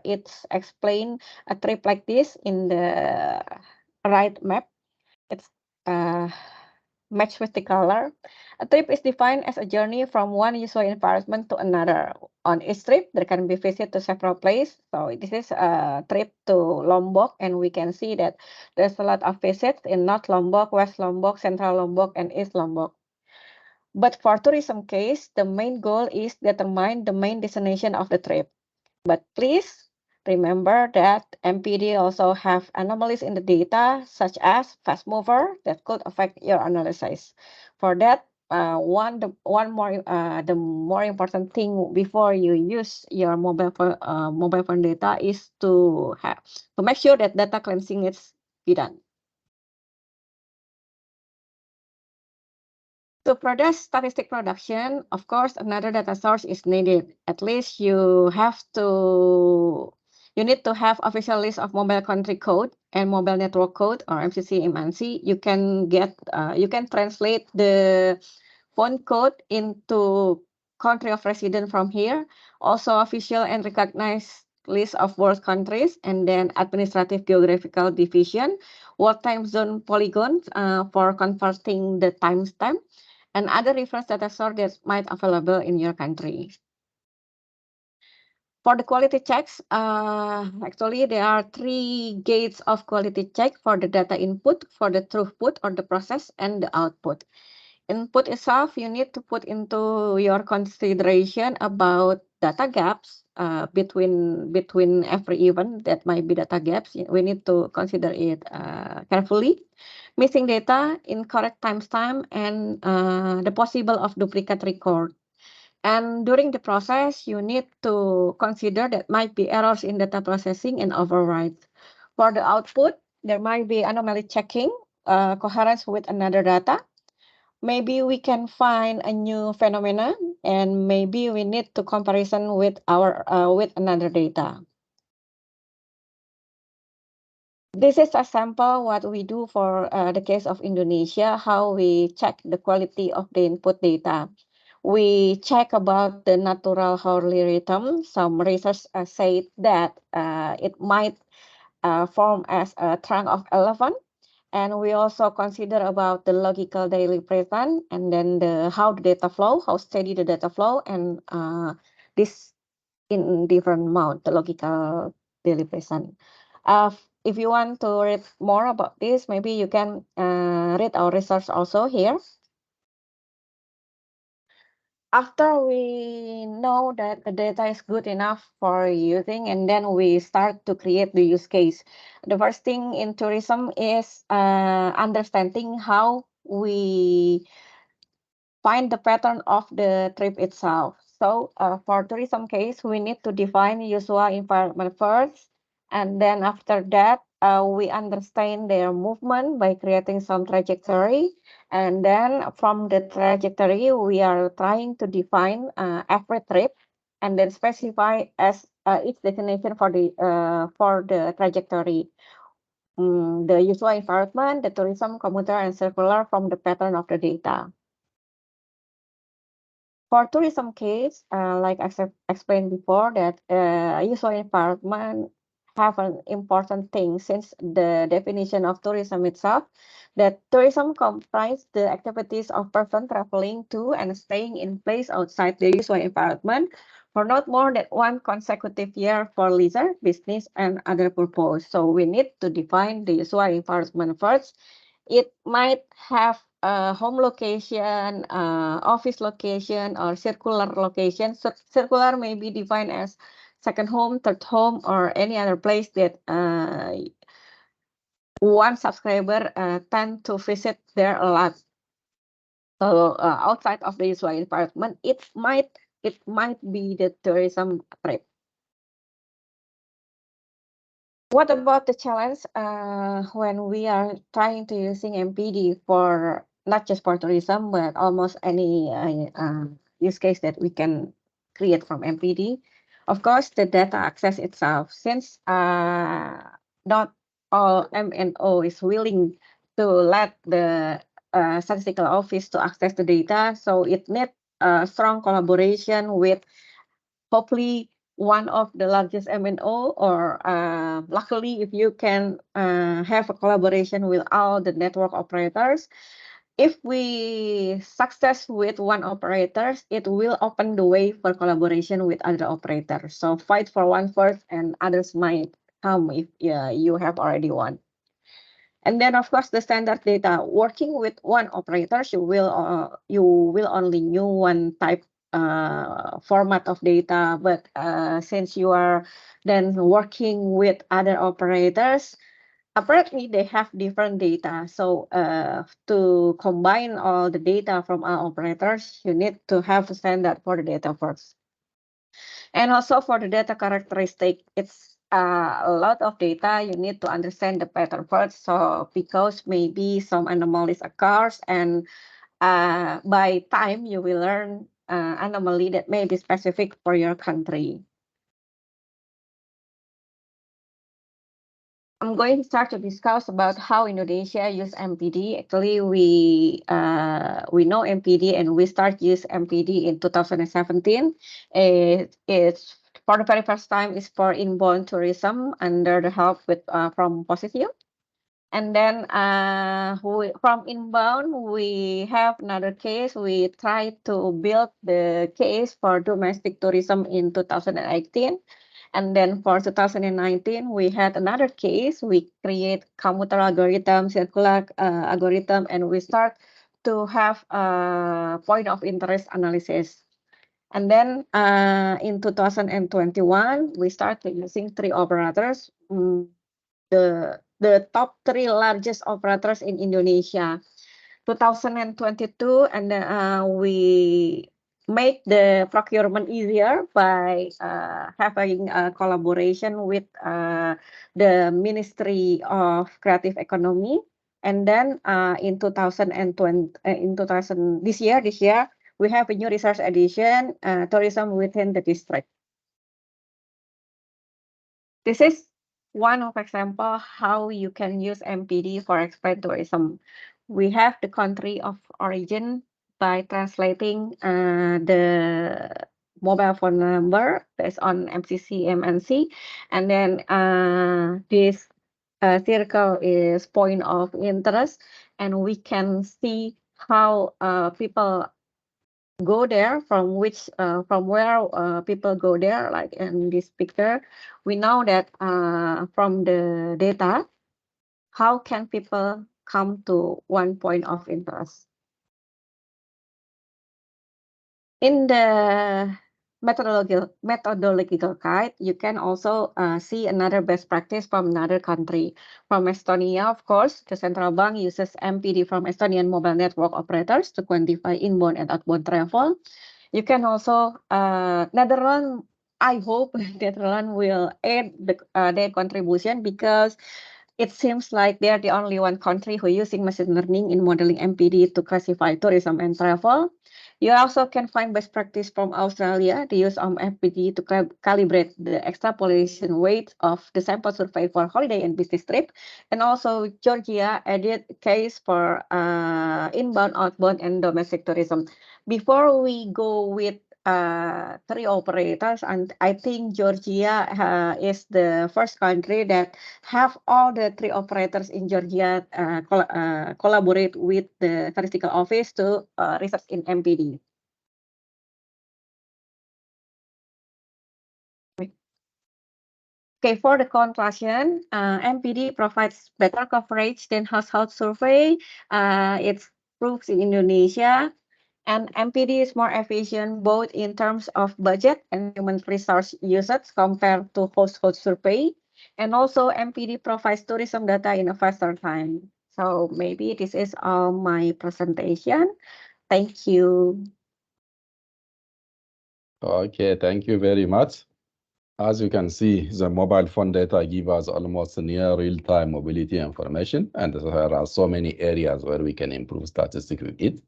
it's explained a trip like this in the right map. It's matched with the color. A trip is defined as a journey from one usual environment to another. On each trip, there can be visit to several places. So this is a trip to Lombok, and we can see that there's a lot of visits in North Lombok, West Lombok, Central Lombok, and East Lombok. But for tourism case, the main goal is determine the main destination of the trip. But please remember that MPD also have anomalies in the data, such as fast mover, that could affect your analysis. For that, the more important thing before you use your mobile phone data is to make sure that data cleansing is be done. To produce statistic production, of course, another data source is needed. At least you need to have official list of mobile country code and mobile network code, or MCC MNC. You can translate the phone code into country of residence from here. Also official and recognized list of world countries, and then administrative geographical division, world time zone polygons for converting the timestamp, and other reference data source that might available in your country. For the quality checks, actually there are 3 gates of quality check for the data input, for the throughput or the process, and the output. Input itself, you need to put into your consideration about data gaps between every event. That might be data gaps. We need to consider it carefully. Missing data, incorrect timestamp, and the possible of duplicate record. And during the process, you need to consider that might be errors in data processing and overrides. For the output, there might be anomaly checking, coherence with another data, maybe we can find a new phenomenon, and maybe we need to comparison with our with another data. This is a sample what we do for the case of Indonesia, how we check the quality of the input data. We check about the natural hourly rhythm. Some research said that it might form as a trunk of elephant. And we also consider about the logical daily present, and then how the data flow, how steady the data flow, and this in different amount, the logical daily present. If you want to read more about this, maybe you can read our research also here. After we know that the data is good enough for using, and then we start to create the use case. The first thing in tourism is understanding how we find the pattern of the trip itself. So for tourism case, we need to define usual environment first, and then after that, we understand their movement by creating some trajectory. And then from the trajectory, we are trying to define every trip, and then specify as each destination for the trajectory. The usual environment, the tourism, commuter, and circular from the pattern of the data. For tourism case, like I explained before, that usual environment have an important thing, since the definition of tourism itself, that tourism comprise the activities of person traveling to and staying in place outside the usual environment for not more than one consecutive year for leisure, business, and other purpose. So we need to define the usual environment first. It might have a home location, office location, or circular location. So circular may be defined as second home, third home, or any other place that one subscriber tend to visit there a lot. So outside of the usual environment, it might be the tourism trip. What about the challenge when we are trying to using MPD for not just for tourism, but almost any use case that we can create from MPD? Of course, the data access itself, since not all MNO is willing to let the statistical office to access the data, so it needs a strong collaboration with hopefully one of the largest MNO, or luckily if you can have a collaboration with all the network operators. If we success with one operator, it will open the way for collaboration with other operators. So fight for one first, and others might come if you have already one. And then, of course, the standard data. Working with one operator, you will only know one type format of data. But since you are then working with other operators, apparently they have different data. So to combine all the data from our operators, you need to have a standard for the data first. And also for the data characteristic, it's a lot of data. You need to understand the pattern first. So because maybe some anomalies occurs, and by time you will learn anomaly that may be specific for your country. I'm going to start to discuss about how Indonesia use MPD. Actually, we know MPD, and we start use MPD in 2017. It's for the very first time is for inbound tourism under the help with from Positio. And then from inbound, we have another case. We try to build the case for domestic tourism in 2018. And then for 2019, we had another case. We create commuter algorithm, circular algorithm, and we start to have a point of interest analysis. And then in 2021, we started using 3 operators. The top 3 largest operators in Indonesia. 2022, and then we make the procurement easier by having a collaboration with the Ministry of Creative Economy. And then in 2020, this year, we have a new research edition, tourism within the district. This is one of example how you can use MPD for expat tourism. We have the country of origin by translating the mobile phone number based on MCC, MNC, and then this circle is point of interest, and we can see how people go there, from where people go there, like in this picture. We know that from the data, how can people come to one point of interest. In the methodological guide, you can also see another best practice from another country. From Estonia, of course, the central bank uses MPD from Estonian mobile network operators to quantify inbound and outbound travel. You can also, Netherlands, I hope Netherlands will add their contribution, because it seems like they're the only one country who using machine learning in modeling MPD to classify tourism and travel. You also can find best practice from Australia, the use of MPD to calibrate the extrapolation weight of the sample survey for holiday and business trip. And also Georgia added case for inbound, outbound, and domestic tourism. Before we go with three operators, and I think Georgia is the first country that have all the three operators in Georgia collaborate with the statistical office to research in MPD. Okay, for the conclusion, MPD provides better coverage than household survey. It's proves in Indonesia. And MPD is more efficient both in terms of budget and human resource usage compared to household survey. And also MPD provides tourism data in a faster time. So maybe this is all my presentation. Thank you. Okay, thank you very much. As you can see, the mobile phone data give us almost near real-time mobility information, and there are so many areas where we can improve statistics with it.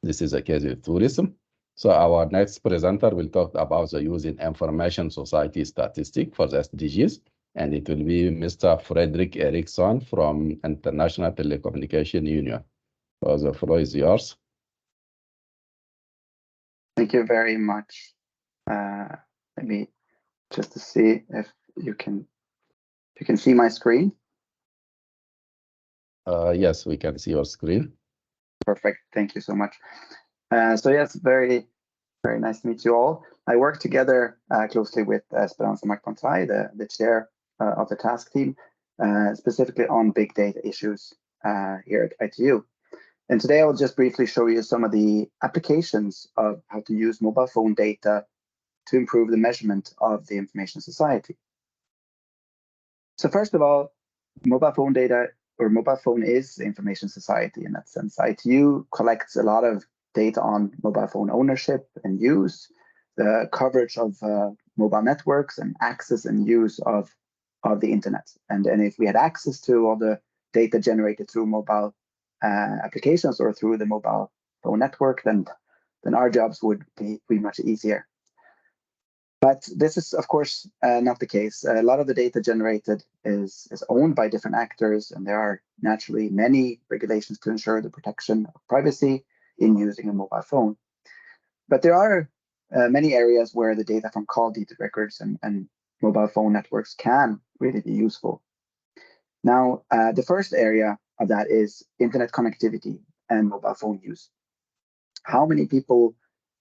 This is the case with tourism. So our next presenter will talk about the use in information society statistic for the SDGs, and it will be Mr. Fredrik Eriksson from International Telecommunication Union. So the floor is yours. Thank you very much. Let me just to see if you can see my screen. Yes, we can see your screen. Perfect. Thank you so much. So yes, very nice to meet you all. I work together closely with Esperanza Macpontai, the chair of the task team, specifically on big data issues here at ITU. And today I will just briefly show you some of the applications of how to use mobile phone data to improve the measurement of the information society. So first of all, mobile phone data, or mobile phone is information society in that sense. ITU collects a lot of data on mobile phone ownership and use, the coverage of mobile networks, and access and use of the internet. And if we had access to all the data generated through mobile applications or through the mobile phone network, then our jobs would be much easier. But this is, of course, not the case. A lot of the data generated is owned by different actors, and there are naturally many regulations to ensure the protection of privacy in using a mobile phone. But there are many areas where the data from call data records and mobile phone networks can really be useful. Now, the first area of that is internet connectivity and mobile phone use. How many people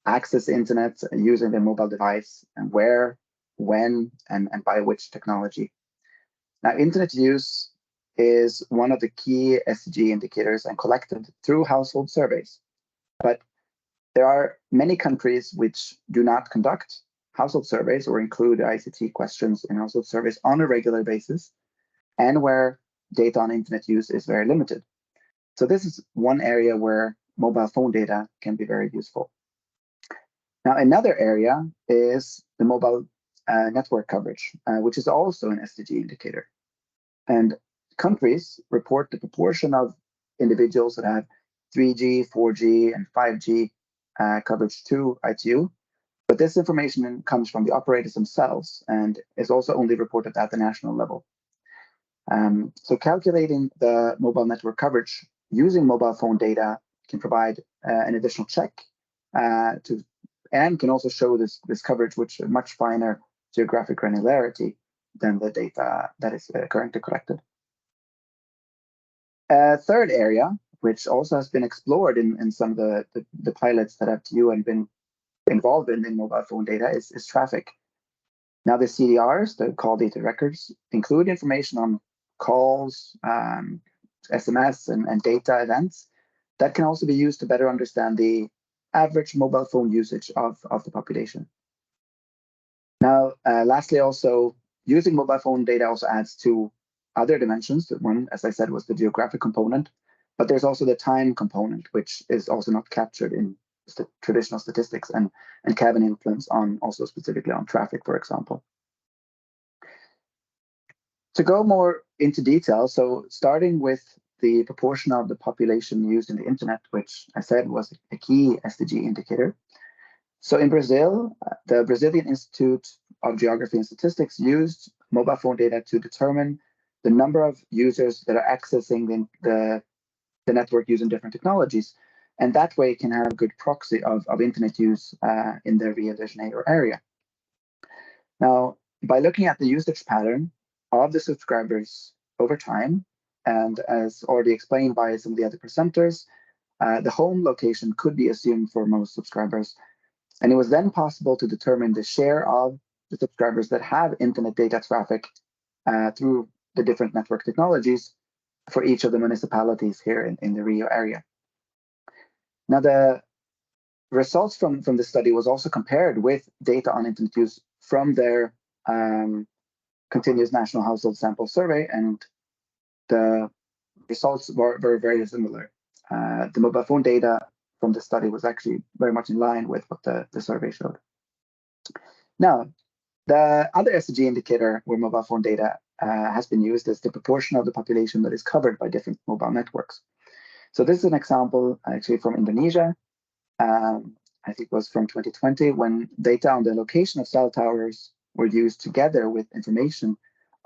access internet using their mobile device, and where, when, and by which technology? Now, internet use is one of the key SDG indicators and collected through household surveys. But there are many countries which do not conduct household surveys or include ICT questions in household surveys on a regular basis, and where data on internet use is very limited. So this is one area where mobile phone data can be very useful. Now, another area is the mobile network coverage, which is also an SDG indicator. And countries report the proportion of individuals that have 3G, 4G, and 5G coverage to ITU. But this information comes from the operators themselves and is also only reported at the national level. So calculating the mobile network coverage using mobile phone data can provide an additional check and can also show this coverage with a much finer geographic granularity than the data that is currently collected. A third area, which also has been explored in some of the pilots that FTU have been involved in mobile phone data, is traffic. Now, the CDRs, the call data records, include information on calls, SMS, and data events that can also be used to better understand the average mobile phone usage of the population. Now, lastly, also, using mobile phone data also adds to other dimensions. One, as I said, was the geographic component, but there's also the time component, which is also not captured in traditional statistics and can have an influence on also specifically on traffic, for example. To go more into detail, so starting with the proportion of the population used in the internet, which I said was a key SDG indicator. So in Brazil, the Brazilian Institute of Geography and Statistics used mobile phone data to determine the number of users that are accessing the network using different technologies. And that way can have a good proxy of internet use in the Rio de Janeiro area. Now, by looking at the usage pattern of the subscribers over time, and as already explained by some of the other presenters, the home location could be assumed for most subscribers. And it was then possible to determine the share of the subscribers that have internet data traffic through the different network technologies for each of the municipalities here in the Rio area. Now, the results from the study was also compared with data on internet use from their continuous national household sample survey, and the results were very similar. The mobile phone data from the study was actually very much in line with what the survey showed. Now, the other SDG indicator where mobile phone data has been used is the proportion of the population that is covered by different mobile networks. So this is an example actually from Indonesia. I think it was from 2020 when data on the location of cell towers were used together with information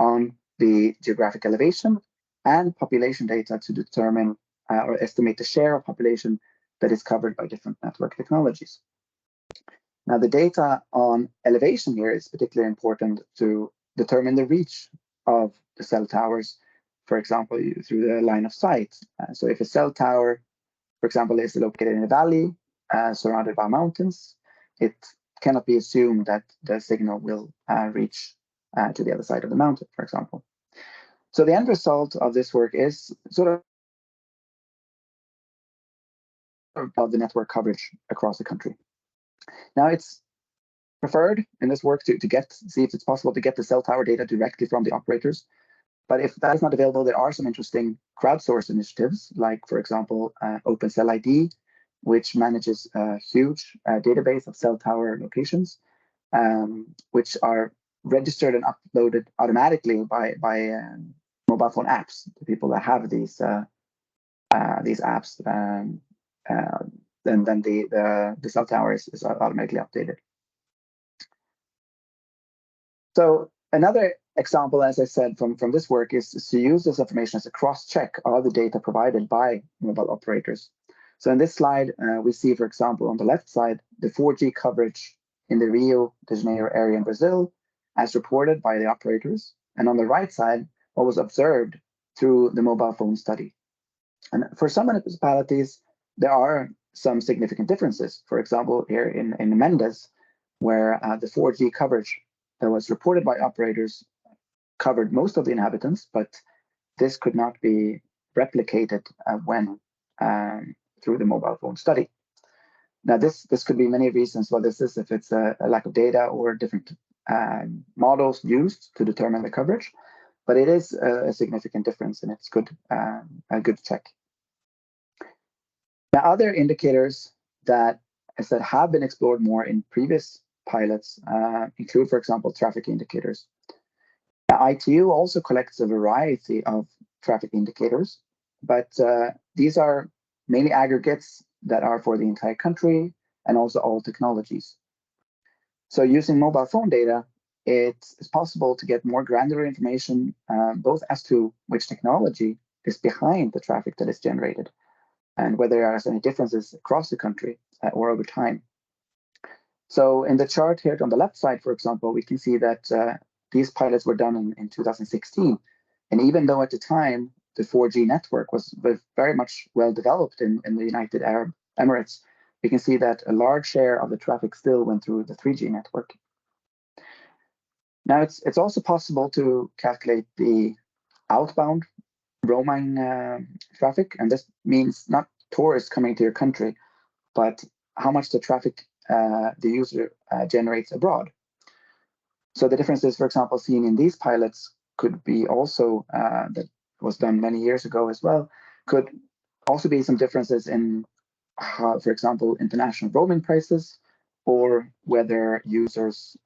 on the geographic elevation and population data to determine or estimate the share of population that is covered by different network technologies. Now, the data on elevation here is particularly important to determine the reach of the cell towers, for example, through the line of sight. So if a cell tower, for example, is located in a valley surrounded by mountains, it cannot be assumed that the signal will reach to the other side of the mountain, for example. So the end result of this work is sort of the network coverage across the country. Now, it's preferred in this work to see if it's possible to get the cell tower data directly from the operators. But if that is not available, there are some interesting crowdsourced initiatives, like, for example, OpenCellID, which manages a huge database of cell tower locations, which are registered and uploaded automatically by mobile phone apps. The people that have these apps, and then the cell tower is automatically updated. So another example, as I said, from this work is to use this information as a cross-check of the data provided by mobile operators. So in this slide, we see, for example, on the left side, the 4G coverage in the Rio de Janeiro area in Brazil, as reported by the operators. And on the right side, what was observed through the mobile phone study. And for some municipalities, there are some significant differences. For example, here in Mendes, where the 4G coverage that was reported by operators covered most of the inhabitants, but this could not be replicated when through the mobile phone study. Now, this could be many reasons why this is, if it's a lack of data or different models used to determine the coverage, but it is a significant difference, and it's a good check. Now, other indicators that I said have been explored more in previous pilots include, for example, traffic indicators. Now, ITU also collects a variety of traffic indicators, but these are mainly aggregates that are for the entire country and also all technologies. So using mobile phone data, it's possible to get more granular information, both as to which technology is behind the traffic that is generated and whether there are any differences across the country or over time. So in the chart here on the left side, for example, we can see that these pilots were done in 2016. And even though at the time the 4G network was very much well developed in the United Arab Emirates, we can see that a large share of the traffic still went through the 3G network. Now it's also possible to calculate the outbound roaming traffic, and this means not tourists coming to your country, but how much the traffic the user generates abroad. So the differences, for example, seen in these pilots could be also, that was done many years ago as well, could also be some differences in how, for example, international roaming prices, or whether users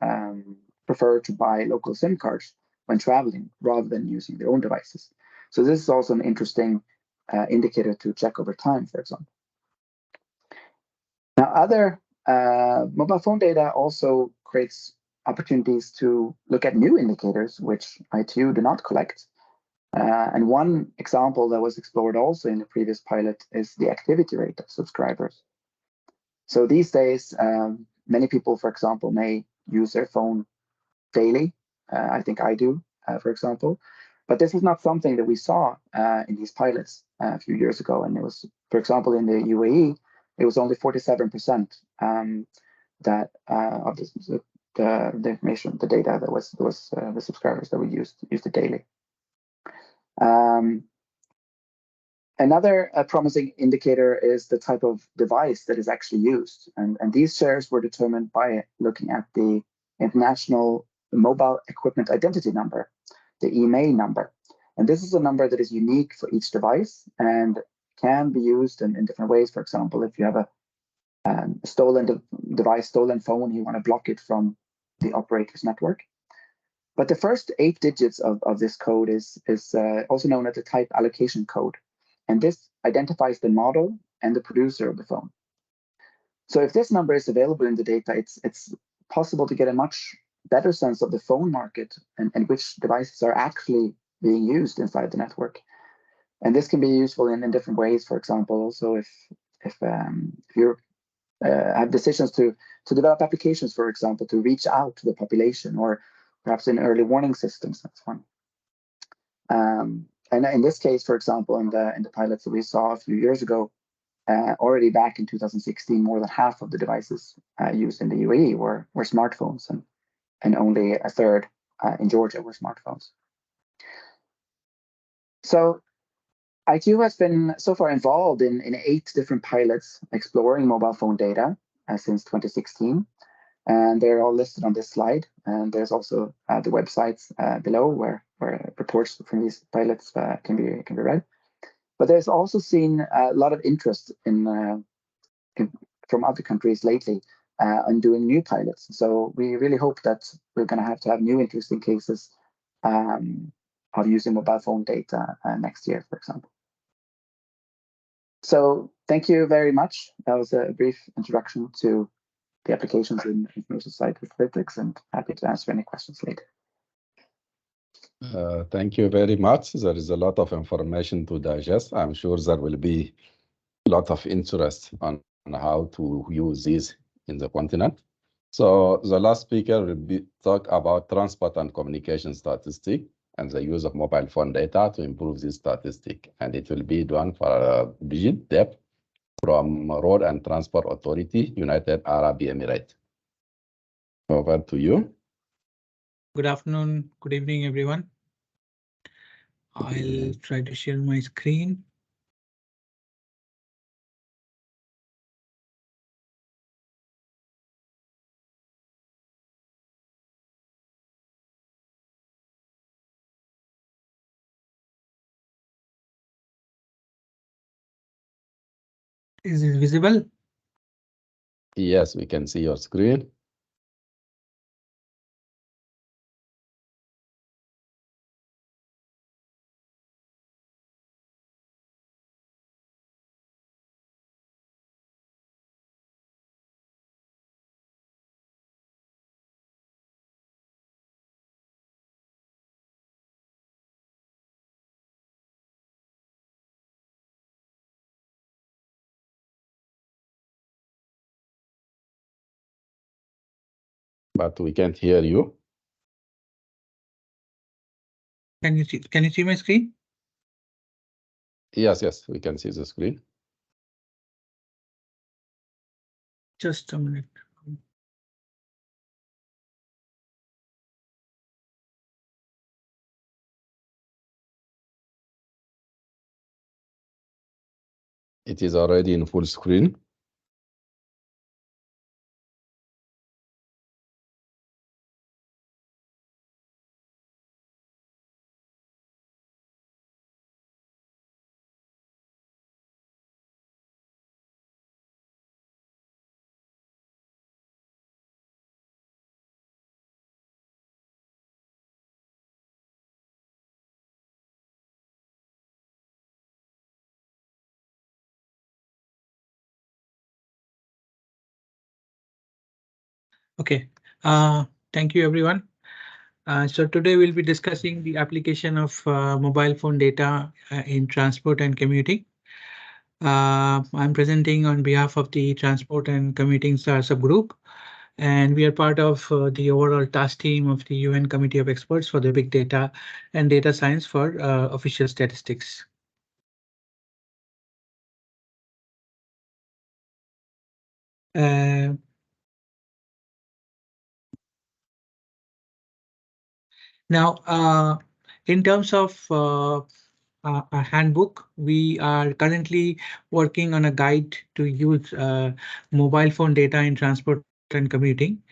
prefer to buy local SIM cards when traveling rather than using their own devices. So this is also an interesting indicator to check over time, for example. Now, other mobile phone data also creates opportunities to look at new indicators, which ITU do not collect. And one example that was explored also in the previous pilot is the activity rate of subscribers. So these days, many people, for example, may use their phone daily. I think I do, for example. But this is not something that we saw in these pilots a few years ago. And it was, for example, in the UAE, it was only 47% that of the information, the data that was the subscribers that we used it daily. Another promising indicator is the type of device that is actually used. And these shares were determined by looking at the International Mobile Equipment Identity Number, the IMEI number. And this is a number that is unique for each device and can be used in different ways. For example, if you have a stolen device, stolen phone, you want to block it from the operator's network. But the first 8 digits of this code is also known as the type allocation code. And this identifies the model and the producer of the phone. So if this number is available in the data, it's possible to get a much better sense of the phone market and which devices are actually being used inside the network. And this can be useful in different ways. For example, also if you have decisions to develop applications, for example, to reach out to the population, or perhaps in early warning systems. That's one. And in this case, for example, in the pilots that we saw a few years ago, already back in 2016, more than half of the devices used in the UAE were smartphones, and only a third in Georgia were smartphones. So ITU has been so far involved in 8 different pilots exploring mobile phone data since 2016. And they're all listed on this slide. And there's also the websites below where reports from these pilots can be read. But there's also seen a lot of interest from other countries lately on doing new pilots. So we really hope that we're going to have new interesting cases of using mobile phone data next year, for example. So thank you very much. That was a brief introduction to the applications in information science statistics, and happy to answer any questions later. Thank you very much. There is a lot of information to digest. I'm sure there will be a lot of interest on how to use these in the continent. So the last speaker will talk about transport and communication statistics and the use of mobile phone data to improve this statistic. And it will be done for Brigitte Depp from Road and Transport Authority, United Arab Emirates. Over to you. Good afternoon, good evening, everyone. I'll try to share my screen. Is it visible? Yes, we can see your screen. but we can't hear you. Can you see my screen? Yes, we can see the screen. Just a minute. It is already in full screen. Okay. Thank you, everyone. So today we'll be discussing the application of mobile phone data in transport and commuting. I'm presenting on behalf of the Transport and Commuting subgroup, and we are part of the overall task team of the UN Committee of Experts for the Big Data and Data Science for Official Statistics. Now, in terms of a handbook, we are currently working on a guide to use mobile phone data in transport and commuting.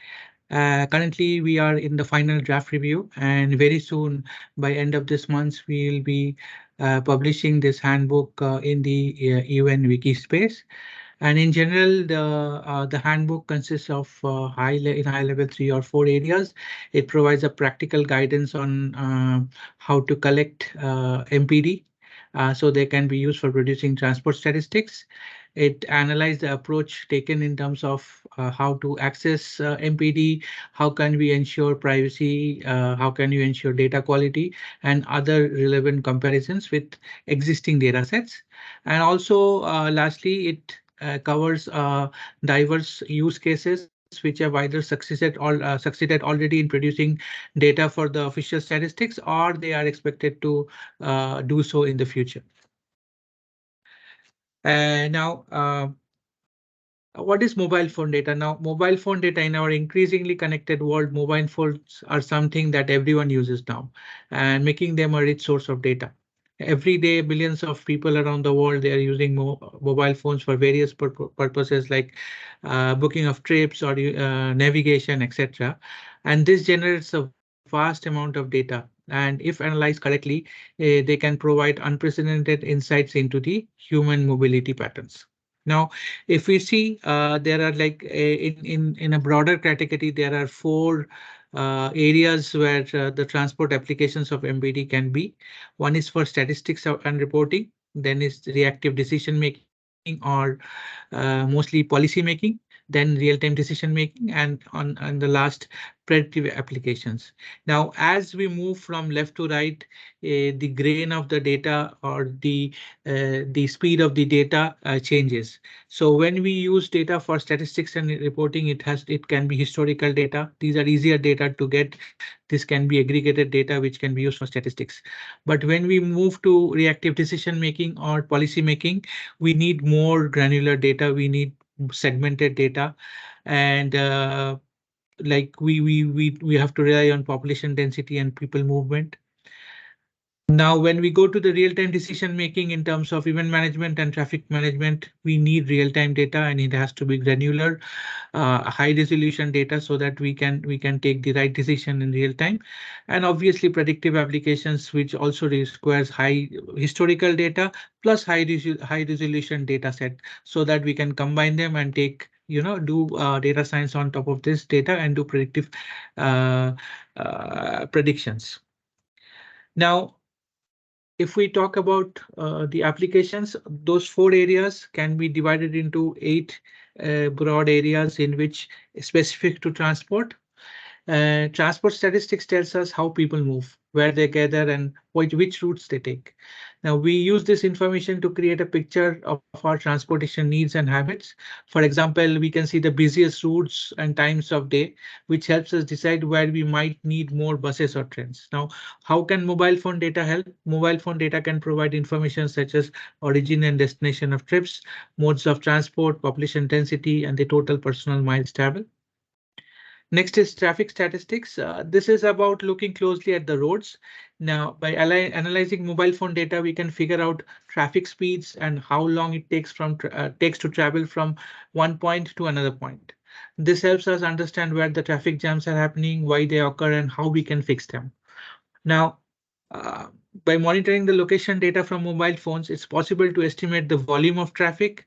Currently, we are in the final draft review, and very soon, by end of this month, we'll be publishing this handbook in the UN wiki space. And in general, the handbook consists of in high level 3 or 4 areas. It provides a practical guidance on how to collect MPD, so they can be used for producing transport statistics. It analyzed the approach taken in terms of how to access MPD, how can we ensure privacy, how can you ensure data quality, and other relevant comparisons with existing data sets. And also, lastly, it covers diverse use cases which have either succeeded already in producing data for the official statistics, or they are expected to do so in the future. Now, what is mobile phone data? Now, mobile phone data in our increasingly connected world, mobile phones are something that everyone uses now, and making them a rich source of data. Every day, billions of people around the world, they are using mobile phones for various purposes like booking of trips or navigation, etc. And this generates a vast amount of data. And if analyzed correctly, they can provide unprecedented insights into the human mobility patterns. Now, if we see, there are like in a broader category, there are 4 areas where the transport applications of MPD can be. One is for statistics and reporting, then is reactive decision making or mostly policy making, then real-time decision making, and on the last, predictive applications. Now, as we move from left to right, the grain of the data or the speed of the data changes. So when we use data for statistics and reporting, it can be historical data. These are easier data to get. This can be aggregated data which can be used for statistics. But when we move to reactive decision making or policy making, we need more granular data. We need segmented data, and like we have to rely on population density and people movement. Now, when we go to the real-time decision making in terms of event management and traffic management, we need real-time data, and it has to be granular, high resolution data, so that we can take the right decision in real time. And obviously predictive applications, which also requires high historical data plus high resolution data set, so that we can combine them and take do data science on top of this data and do predictive predictions. Now, if we talk about the applications, those 4 areas can be divided into 8 broad areas in which specific to transport. Transport statistics tells us how people move, where they gather, and which routes they take. Now, we use this information to create a picture of our transportation needs and habits. For example, we can see the busiest routes and times of day, which helps us decide where we might need more buses or trains. Now, how can mobile phone data help? Mobile phone data can provide information such as origin and destination of trips, modes of transport, population density, and the total personal miles traveled. Next is traffic statistics. This is about looking closely at the roads. Now, by analyzing mobile phone data, we can figure out traffic speeds and how long it takes to travel from one point to another point. This helps us understand where the traffic jams are happening, why they occur, and how we can fix them. Now, uh, by monitoring the location data from mobile phones, it's possible to estimate the volume of traffic.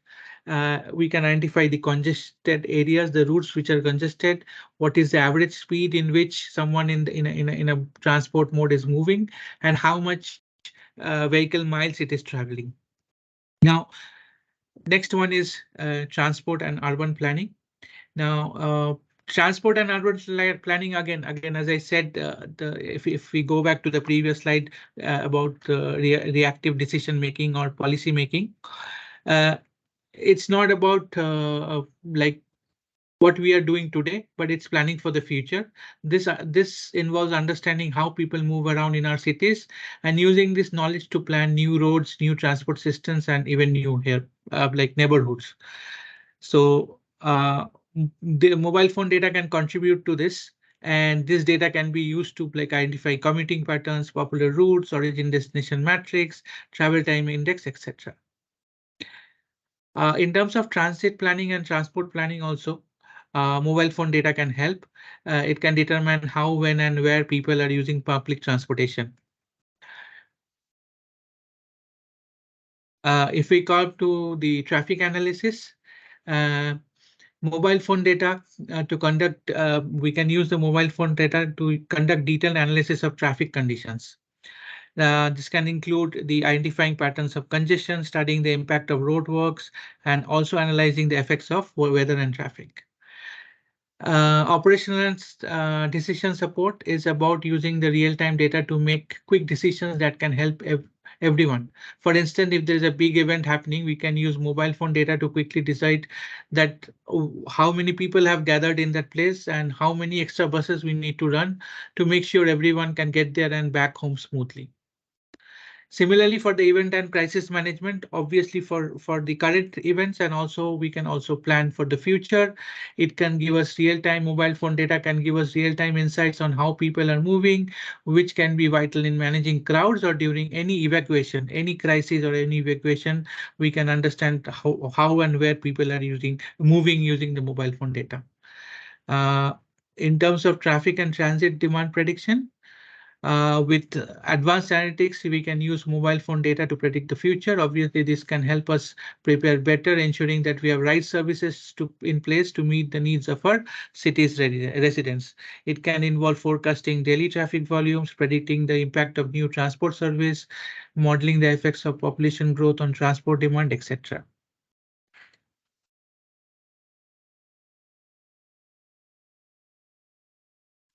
We can identify the congested areas, the routes which are congested, what is the average speed in which someone in a transport mode is moving, and how much vehicle miles it is traveling. Now, next one is transport and urban planning. Now, transport and urban planning again, as I said, if we go back to the previous slide about reactive decision making or policy making, uh, it's not about like what we are doing today, but it's planning for the future. This involves understanding how people move around in our cities and using this knowledge to plan new roads, new transport systems, and even new here like neighborhoods. So the mobile phone data can contribute to this, and this data can be used to like identify commuting patterns, popular routes, origin destination matrix, travel time index, etc. In terms of transit planning and transport planning also, mobile phone data can help. It can determine how, when, and where people are using public transportation. If we come to the traffic analysis, mobile phone data to conduct, we can use the mobile phone data to conduct detailed analysis of traffic conditions. This can include the identifying patterns of congestion, studying the impact of roadworks, and also analyzing the effects of weather and traffic. Operational and decision support is about using the real-time data to make quick decisions that can help everyone. For instance, if there is a big event happening, we can use mobile phone data to quickly decide that how many people have gathered in that place and how many extra buses we need to run to make sure everyone can get there and back home smoothly. Similarly, for the event and crisis management, obviously for the current events, and also we can also plan for the future. It can give us real-time mobile phone data can give us real-time insights on how people are moving, which can be vital in managing crowds or during any evacuation, any crisis or any evacuation. We can understand how and where people are moving using the mobile phone data. In terms of traffic and transit demand prediction, with advanced analytics, we can use mobile phone data to predict the future. Obviously, this can help us prepare better, ensuring that we have right services in place to meet the needs of our city's residents. It can involve forecasting daily traffic volumes, predicting the impact of new transport service, modeling the effects of population growth on transport demand, etc.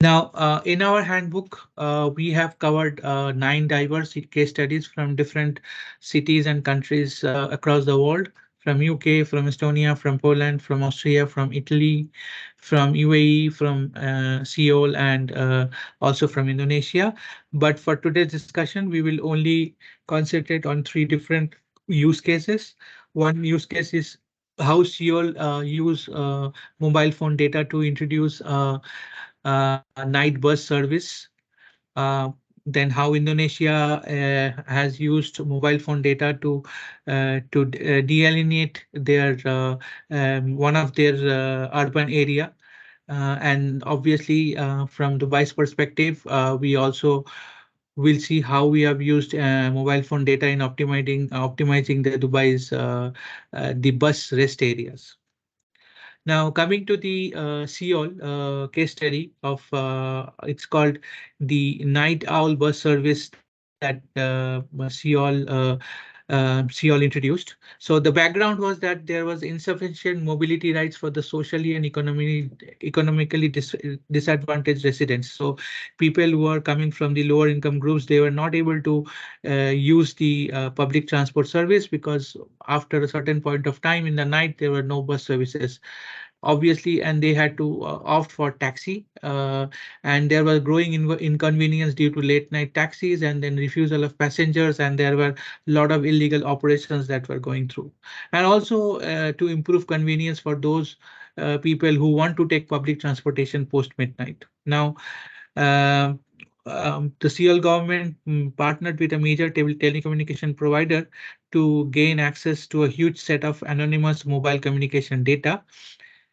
Now, in our handbook, we have covered 9 diverse case studies from different cities and countries across the world, from UK, from Estonia, from Poland, from Austria, from Italy, from UAE, from Seoul, and also from Indonesia. But for today's discussion, we will only concentrate on 3 different use cases. One use case is how Seoul use mobile phone data to introduce night bus service. Uh, then how Indonesia has used mobile phone data to delineate their one of their urban area. And obviously, from Dubai's perspective, we also will see how we have used mobile phone data in optimizing the Dubai's the bus rest areas. Now coming to the Seoul case study of it's called the Night Owl bus service that Seoul Siol introduced. So the background was that there was insufficient mobility rights for the socially and economically disadvantaged residents. So people who are coming from the lower income groups, they were not able to use the public transport service because after a certain point of time in the night, there were no bus services obviously, and they had to opt for taxi, and there was growing inconvenience due to late night taxis and then refusal of passengers, and there were a lot of illegal operations that were going through. And also to improve convenience for those people who want to take public transportation post midnight. Now, uh, the CL government partnered with a major telecommunication provider to gain access to a huge set of anonymous mobile communication data.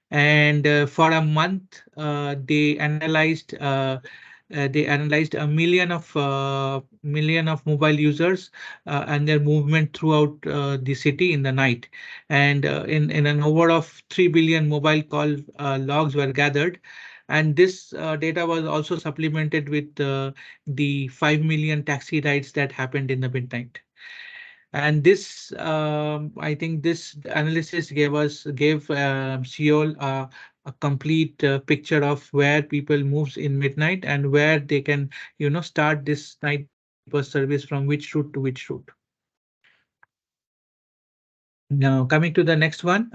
And for a month, they analyzed a million of mobile users and their movement throughout the city in the night. And in an over of 3 billion mobile call logs were gathered. And this data was also supplemented with the 5 million taxi rides that happened in the midnight. And this, I think this analysis gave Seoul a complete picture of where people moves in midnight and where they can, start this night bus service from which route to which route. Now, coming to the next one,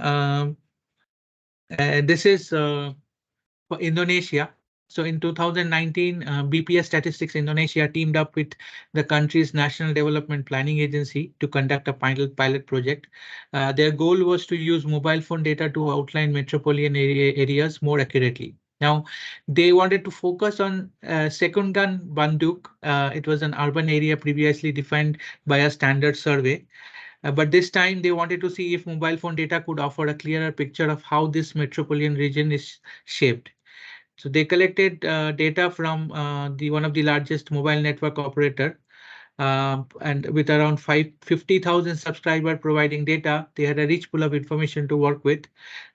this is for Indonesia. So in 2019, BPS Statistics Indonesia teamed up with the country's National Development Planning Agency to conduct a pilot project. Their goal was to use mobile phone data to outline metropolitan areas more accurately. Now, they wanted to focus on Sekungan Bandung. It was an urban area previously defined by a standard survey. But this time they wanted to see if mobile phone data could offer a clearer picture of how this metropolitan region is shaped. So they collected data from the one of the largest mobile network operator, and with around 50,000 subscribers providing data, they had a rich pool of information to work with.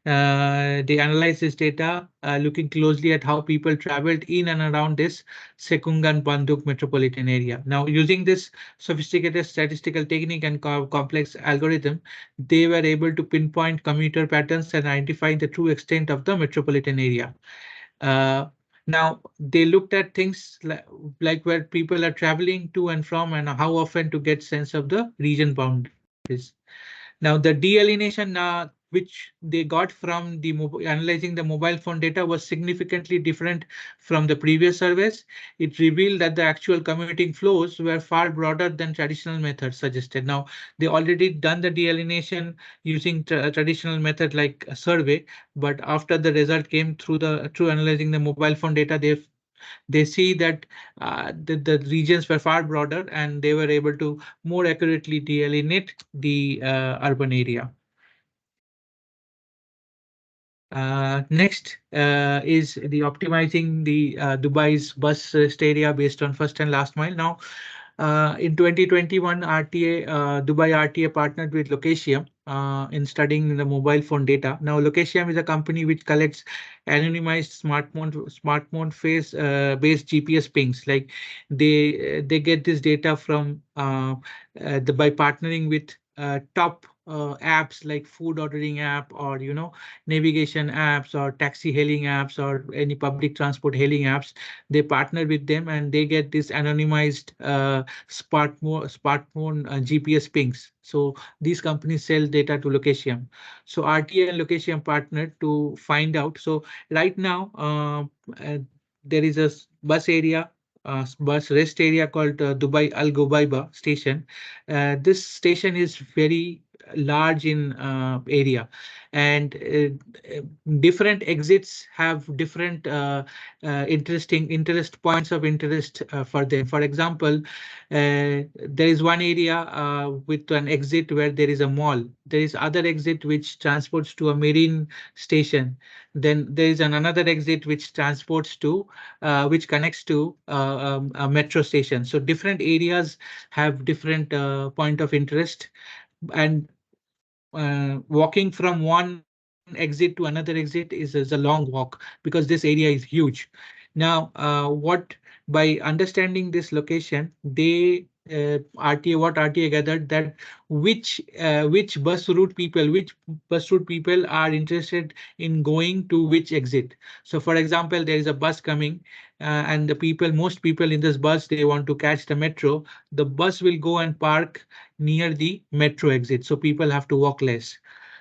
They analyzed this data, looking closely at how people traveled in and around this Sekungan Bandung metropolitan area. Now, using this sophisticated statistical technique and complex algorithm, they were able to pinpoint commuter patterns and identify the true extent of the metropolitan area. Now, they looked at things like where people are traveling to and from and how often to get sense of the region boundaries. Now, the dealienation which they got from the analyzing the mobile phone data was significantly different from the previous surveys. It revealed that the actual commuting flows were far broader than traditional methods suggested. Now, they already done the dealienation using traditional method like a survey, but after the result came through analyzing the mobile phone data, they see that the regions were far broader and they were able to more accurately delineate the urban area. Next is the optimizing the Dubai's bus rest area based on first and last mile. Now, in 2021, Dubai RTA partnered with Locatium in studying the mobile phone data. Now, Locatium is a company which collects anonymized smartphone face based GPS pings. Like they get this data from by partnering with top apps like food ordering app or navigation apps or taxi hailing apps or any public transport hailing apps. They partner with them and they get this anonymized smartphone GPS pings. So these companies sell data to Locatium. So RTA and Locatium partnered to find out. So right now there is a bus area, bus rest area called Dubai Al Gubaiba station. This station is very large in area, and different exits have different interest points of interest for them. For example, there is one area with an exit where there is a mall. There is other exit which transports to a marine station. Then there is another exit which transports to which connects to a metro station. So different areas have different point of interest, and walking from one exit to another exit is a long walk because this area is huge. Now, by understanding this location, they what RTA gathered, that which bus route people are interested in going to which exit. So for example, there is a bus coming and most people in this bus, they want to catch the metro. The bus will go and park near the metro exit, so people have to walk less.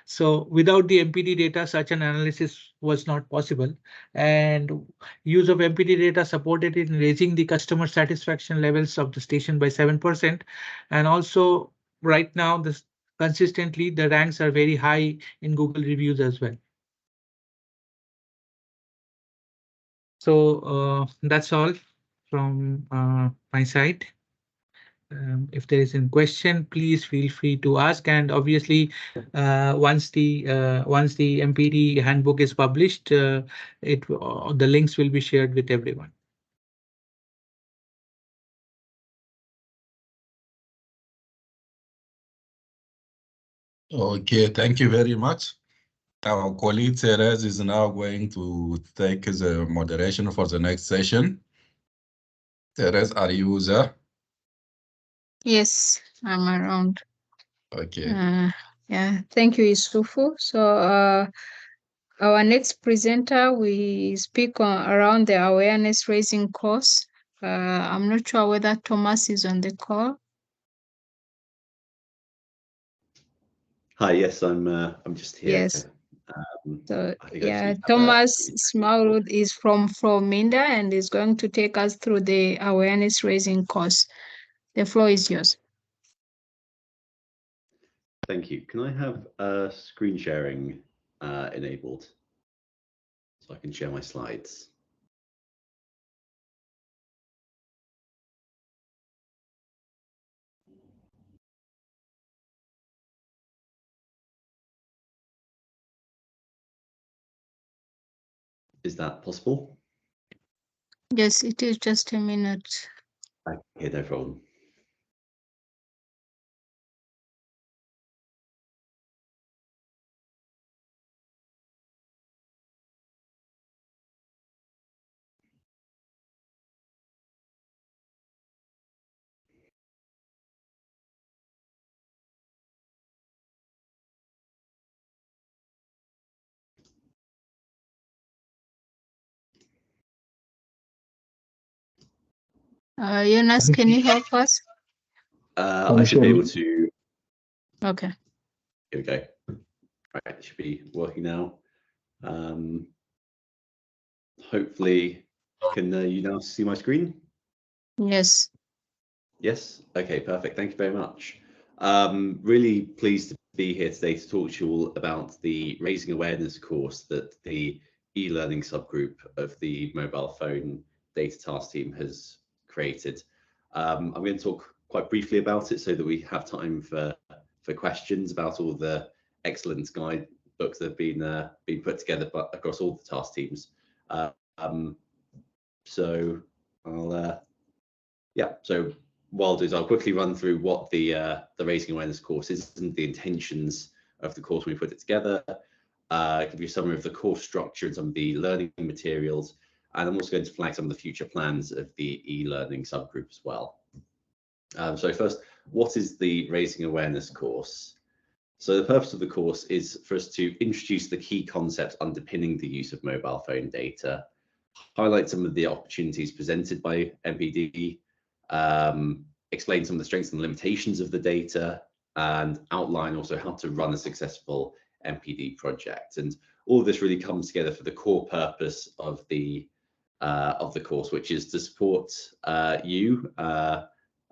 So without the MPD data, such an analysis was not possible. And use of MPD data supported in raising the customer satisfaction levels of the station by 7%. And also right now, consistently, the ranks are very high in Google reviews as well. So that's all from my side. If there is a question, please feel free to ask. And obviously, once the MPD handbook is published, the links will be shared with everyone. Okay, thank you very much. Our colleague Therese is now going to take the moderation for the next session. Therese, are you there? Yes, I'm around. Okay. Yeah, thank you, Isufu. So our next presenter, we speak around the awareness raising course. I'm not sure whether Thomas is on the call. Hi, yes, I'm just here. Yes. So yeah, have Thomas Smaurud is from Minda and is going to take us through the awareness raising course. The floor is yours. Thank you. Can I have screen sharing enabled so I can share my slides? Is that possible? Yes, it is. Just a minute. Okay, no problem. Jonas, can you help us? I should be able to. Okay. Here we go. Right, it should be working now. Hopefully, can you now see my screen? Yes. Yes. Okay, perfect. Thank you very much. Really pleased to be here today to talk to you all about the Raising Awareness course that the e-learning subgroup of the mobile phone data task team has created. I'm going to talk quite briefly about it so that we have time for questions about all the excellent guidebooks that have been put together across all the task teams. So I'll so what I'll do is I'll quickly run through what the Raising Awareness course is and the intentions of the course when we put it together, give you a summary of the course structure and some of the learning materials, and I'm also going to flag some of the future plans of the e-learning subgroup as well. So first, what is the Raising Awareness course? So the purpose of the course is for us to introduce the key concepts underpinning the use of mobile phone data, highlight some of the opportunities presented by MPD, explain some of the strengths and limitations of the data, and outline also how to run a successful MPD project. And all of this really comes together for the core purpose of the course, which is to support you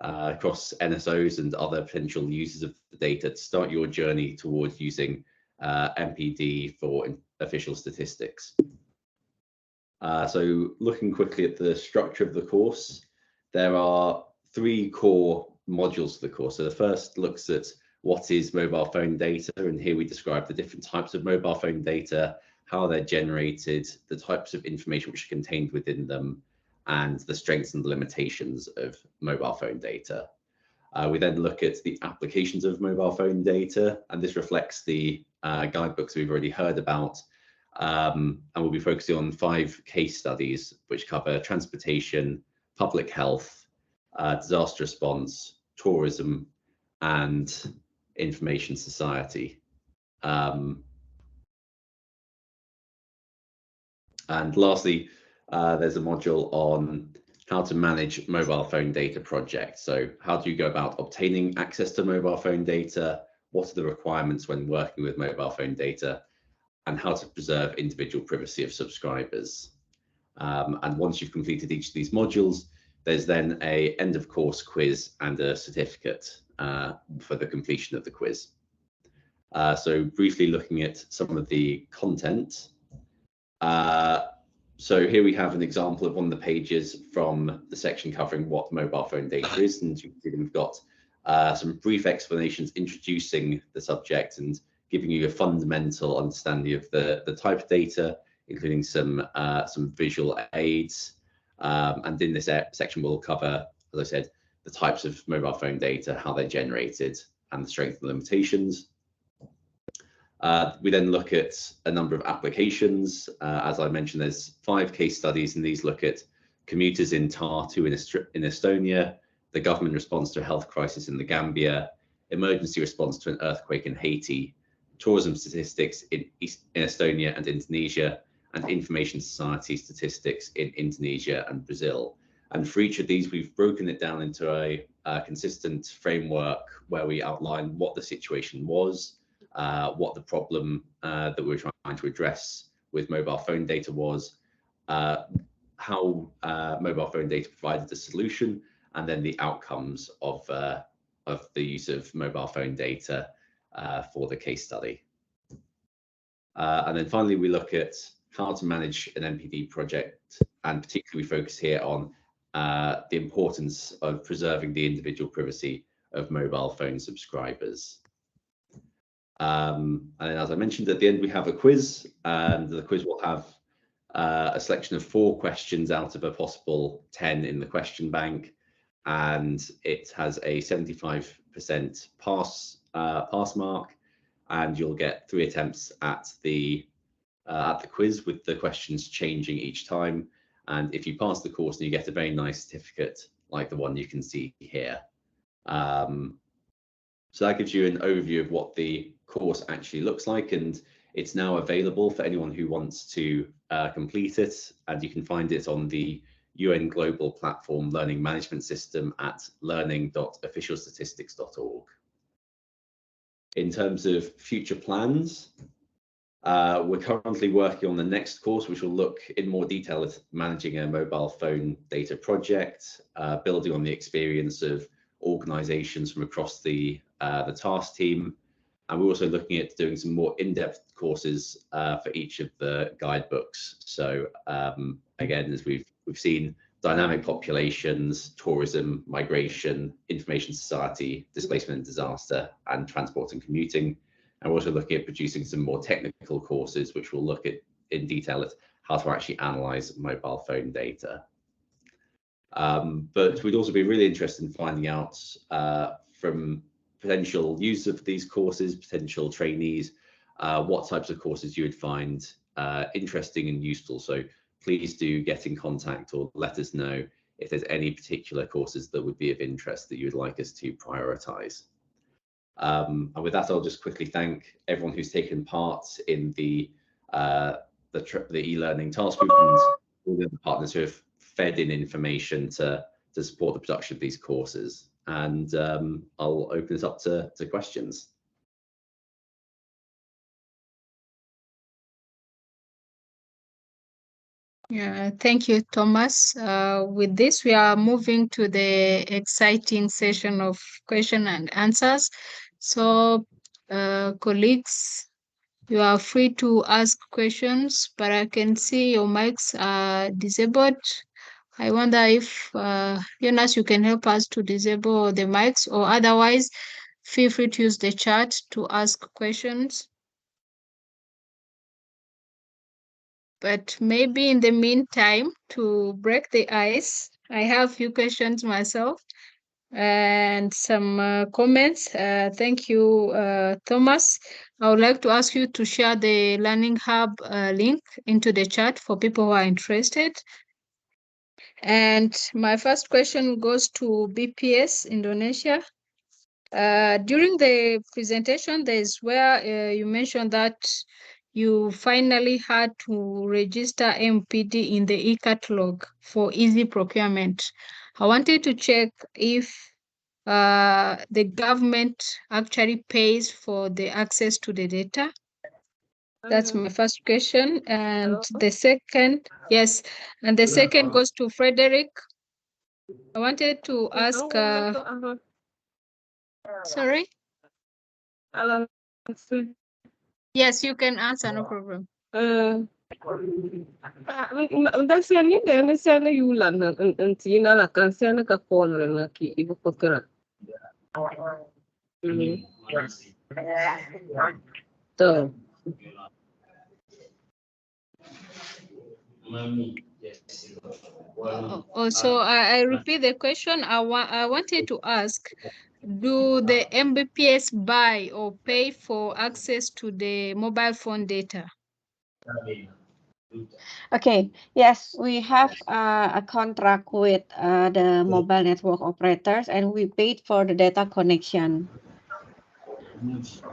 across NSOs and other potential users of the data to start your journey towards using MPD for official statistics. So looking quickly at the structure of the course, there are 3 core modules of the course. So the first looks at what is mobile phone data, and here we describe the different types of mobile phone data, how they're generated, the types of information which are contained within them, and the strengths and the limitations of mobile phone data. We then look at the applications of mobile phone data, and this reflects the guidebooks we've already heard about. And we'll be focusing on 5 case studies which cover transportation, public health, disaster response, tourism, and information society. And lastly, there's a module on how to manage mobile phone data projects. So how do you go about obtaining access to mobile phone data? What are the requirements when working with mobile phone data? And how to preserve individual privacy of subscribers. And once you've completed each of these modules, there's then a end of course quiz and a certificate for the completion of the quiz. So briefly looking at some of the content. So here we have an example of one of the pages from the section covering what mobile phone data is, and you can see that we've got some brief explanations introducing the subject and giving you a fundamental understanding of the type of data, including some visual aids. And in this section, we'll cover, as I said, the types of mobile phone data, how they're generated, and the strengths and limitations. We then look at a number of applications. As I mentioned, there's 5 case studies, and these look at commuters in Tartu in Estonia, the government response to a health crisis in the Gambia, emergency response to an earthquake in Haiti, tourism statistics in Estonia and Indonesia, and information society statistics in Indonesia and Brazil. And for each of these, we've broken it down into a consistent framework where we outline what the situation was, what the problem that we're trying to address with mobile phone data was, how mobile phone data provided a solution, and then the outcomes of the use of mobile phone data for the case study. And then finally, we look at how to manage an MPD project, and particularly we focus here on the importance of preserving the individual privacy of mobile phone subscribers. And then, as I mentioned, at the end we have a quiz, and the quiz will have a selection of 4 questions out of a possible 10 in the question bank, and it has a 75% pass mark, and you'll get 3 attempts at the quiz, with the questions changing each time. And if you pass the course, then you get a very nice certificate like the one you can see here. So that gives you an overview of what the course actually looks like, and it's now available for anyone who wants to complete it, and you can find it on the UN Global Platform Learning Management System at learning.officialstatistics.org. In terms of future plans, we're currently working on the next course, which will look in more detail at managing a mobile phone data project, building on the experience of organizations from across the task team. And we're also looking at doing some more in-depth courses for each of the guidebooks. So again, as we've seen, dynamic populations, tourism, migration, information society, displacement and disaster, and transport and commuting. And we're also looking at producing some more technical courses, which will look at in detail at how to actually analyze mobile phone data. But we'd also be really interested in finding out from potential users of these courses, potential trainees, what types of courses you would find interesting and useful. So please do get in contact or let us know if there's any particular courses that would be of interest that you would like us to prioritize. And with that, I'll just quickly thank everyone who's taken part in the e-learning task group, and all the other partners who have fed in information to support the production of these courses. And I'll open it up to questions. Yeah, thank you, Thomas. With this, we are moving to the exciting session of question and answers. So, colleagues, you are free to ask questions, but I can see your mics are disabled. I wonder if, Jonas, you can help us to disable the mics, or otherwise, feel free to use the chat to ask questions. But maybe in the meantime, to break the ice, I have a few questions myself and some comments. Thank you, Thomas. I would like to ask you to share the Learning Hub link into the chat for people who are interested. And my first question goes to BPS Indonesia. During the presentation, there's where you mentioned that you finally had to register MPD in the e-catalog for easy procurement. I wanted to check if the government actually pays for the access to the data. That's my first question. And the second, yes, and the second goes to Frederick. I wanted to ask, sorry? Yes, you can answer, no problem. Also, I repeat the question. I wanted to ask, do the MBPS buy or pay for access to the mobile phone data? Okay, yes, we have a contract with the mobile network operators, and we paid for the data connection.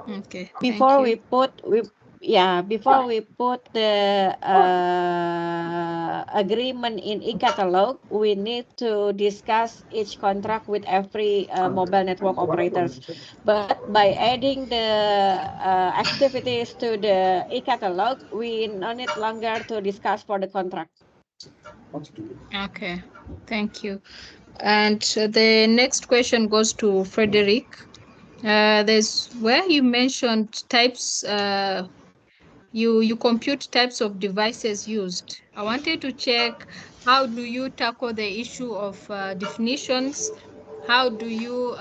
Okay. Before thank you. before we put the agreement in e-catalog, we need to discuss each contract with every mobile network operators. But by adding the activities to the e-catalog, we no need longer to discuss for the contract. Okay, thank you. And the next question goes to Frederick. There's where you mentioned types, you compute types of devices used. I wanted to check, how do you tackle the issue of definitions? How do you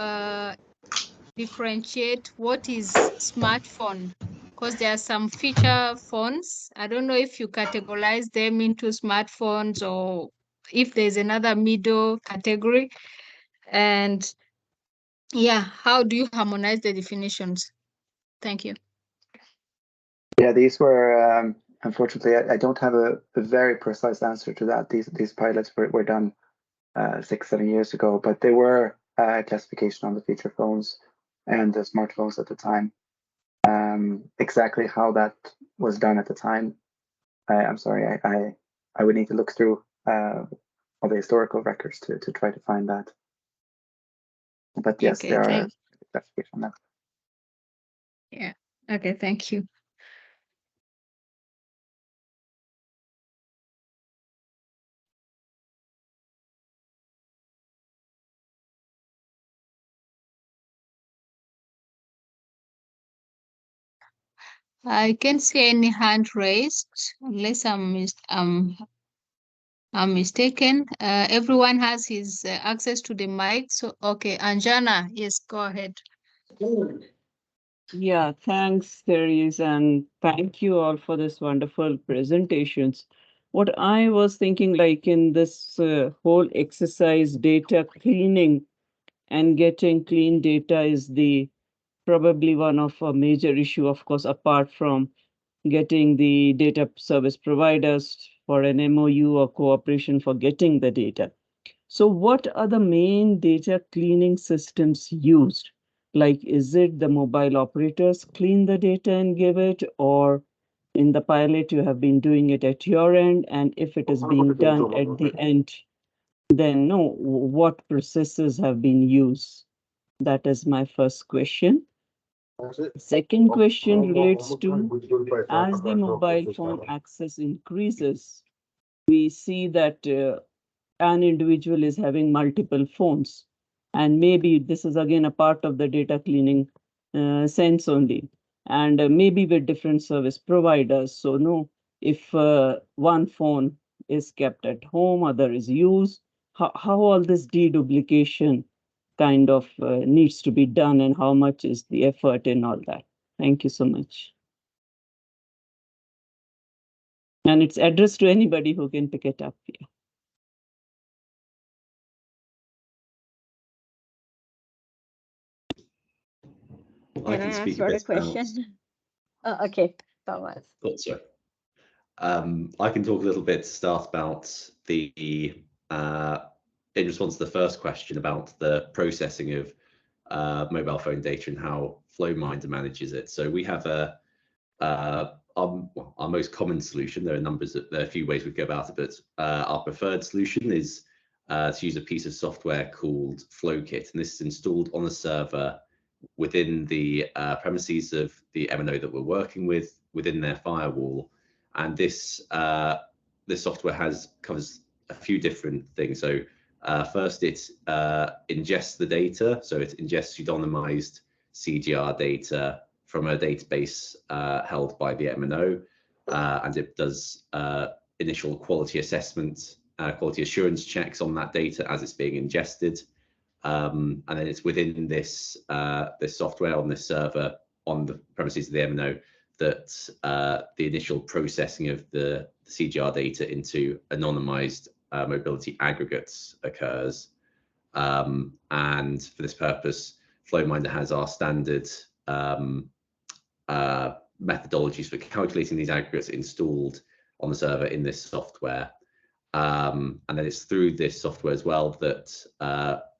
differentiate what is smartphone? Because there are some feature phones. I don't know if you categorize them into smartphones or if there's another middle category. And yeah, how do you harmonize the definitions? Thank you. Yeah, these were, unfortunately, I don't have a very precise answer to that. These pilots were done 6-7 years ago, but they were classification on the feature phones and the smartphones at the time. Exactly how that was done at the time, I'm sorry, I would need to look through all the historical records to try to find that. But yes, Okay, there are classification on that. Yeah. Okay, thank you. I can't see any hand raised unless I'm mistaken. Everyone has his access to the mic. So, okay, Anjana, yes, go ahead. Yeah, thanks, Therese, and thank you all for this wonderful presentations. What I was thinking, like in this whole exercise, data cleaning and getting clean data is the probably one of a major issue, of course, apart from getting the data service providers for an MOU or cooperation for getting the data. So what are the main data cleaning systems used? Like, is it the mobile operators clean the data and give it, or in the pilot you have been doing it at your end? And if it is being done at the end, then no, what processes have been used? That is my first question. Second question relates to, as the mobile phone access increases, we see that an individual is having multiple phones. And maybe this is again a part of the data cleaning sense only. And maybe with different service providers. So no, if one phone is kept at home, other is used, how all this deduplication kind of needs to be done and how much is the effort in all that. Thank you so much. And it's addressed to anybody who can pick it up here. I can speak a Answer the bit about. question. Oh, okay, Thomas. Oh, sorry. I can talk a little bit to start about the in response to the first question about the processing of mobile phone data and how FlowMinder manages it. So we have our most common solution. There are a few ways we go about it, but our preferred solution is to use a piece of software called FlowKit, and this is installed on a server within the premises of the MNO that we're working with within their firewall. And this software covers a few different things. So first, it ingests the data. So it ingests pseudonymized CGR data from a database held by the MNO, and it does initial quality assessment, quality assurance checks on that data as it's being ingested. And then it's within this software on this server on the premises of the MNO that the initial processing of the CGR data into anonymized mobility aggregates occurs. And for this purpose, FlowMinder has our standard methodologies for calculating these aggregates installed on the server in this software. And then it's through this software as well that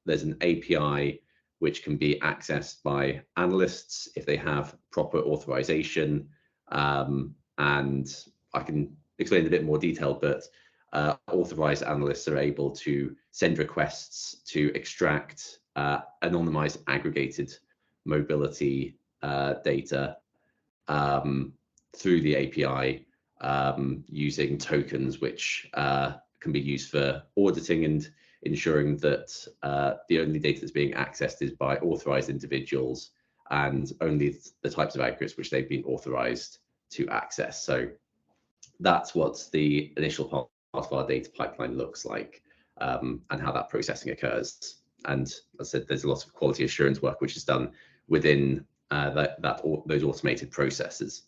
there's an API which can be accessed by analysts if they have proper authorization. And I can explain in a bit more detail, but authorized analysts are able to send requests to extract anonymized aggregated mobility data through the API using tokens which can be used for auditing and ensuring that the only data that's being accessed is by authorized individuals and only the types of aggregates which they've been authorized to access. So that's what the initial part of our data pipeline looks like, and how that processing occurs. And as I said, there's a lot of quality assurance work which is done within those automated processes.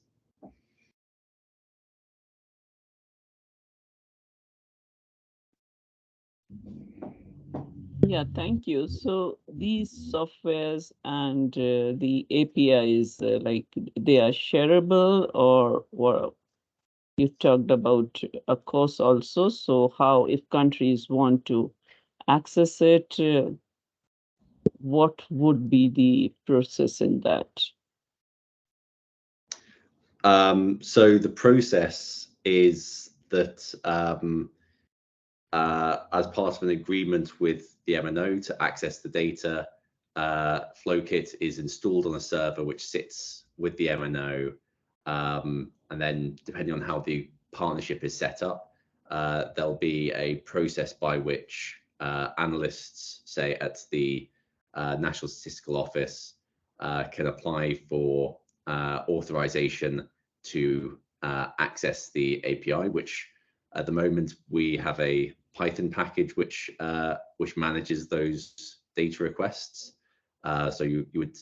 Yeah, thank you. So these softwares and the APIs, like they are shareable, or what? You talked about a course also. So how, if countries want to access it, what would be the process in that? So the process is that as part of an agreement with the MNO to access the data, FlowKit is installed on a server which sits with the MNO. And then depending on how the partnership is set up, there'll be a process by which analysts, say at the National Statistical Office, can apply for authorization to access the API, which at the moment we have a Python package which manages those data requests. So you would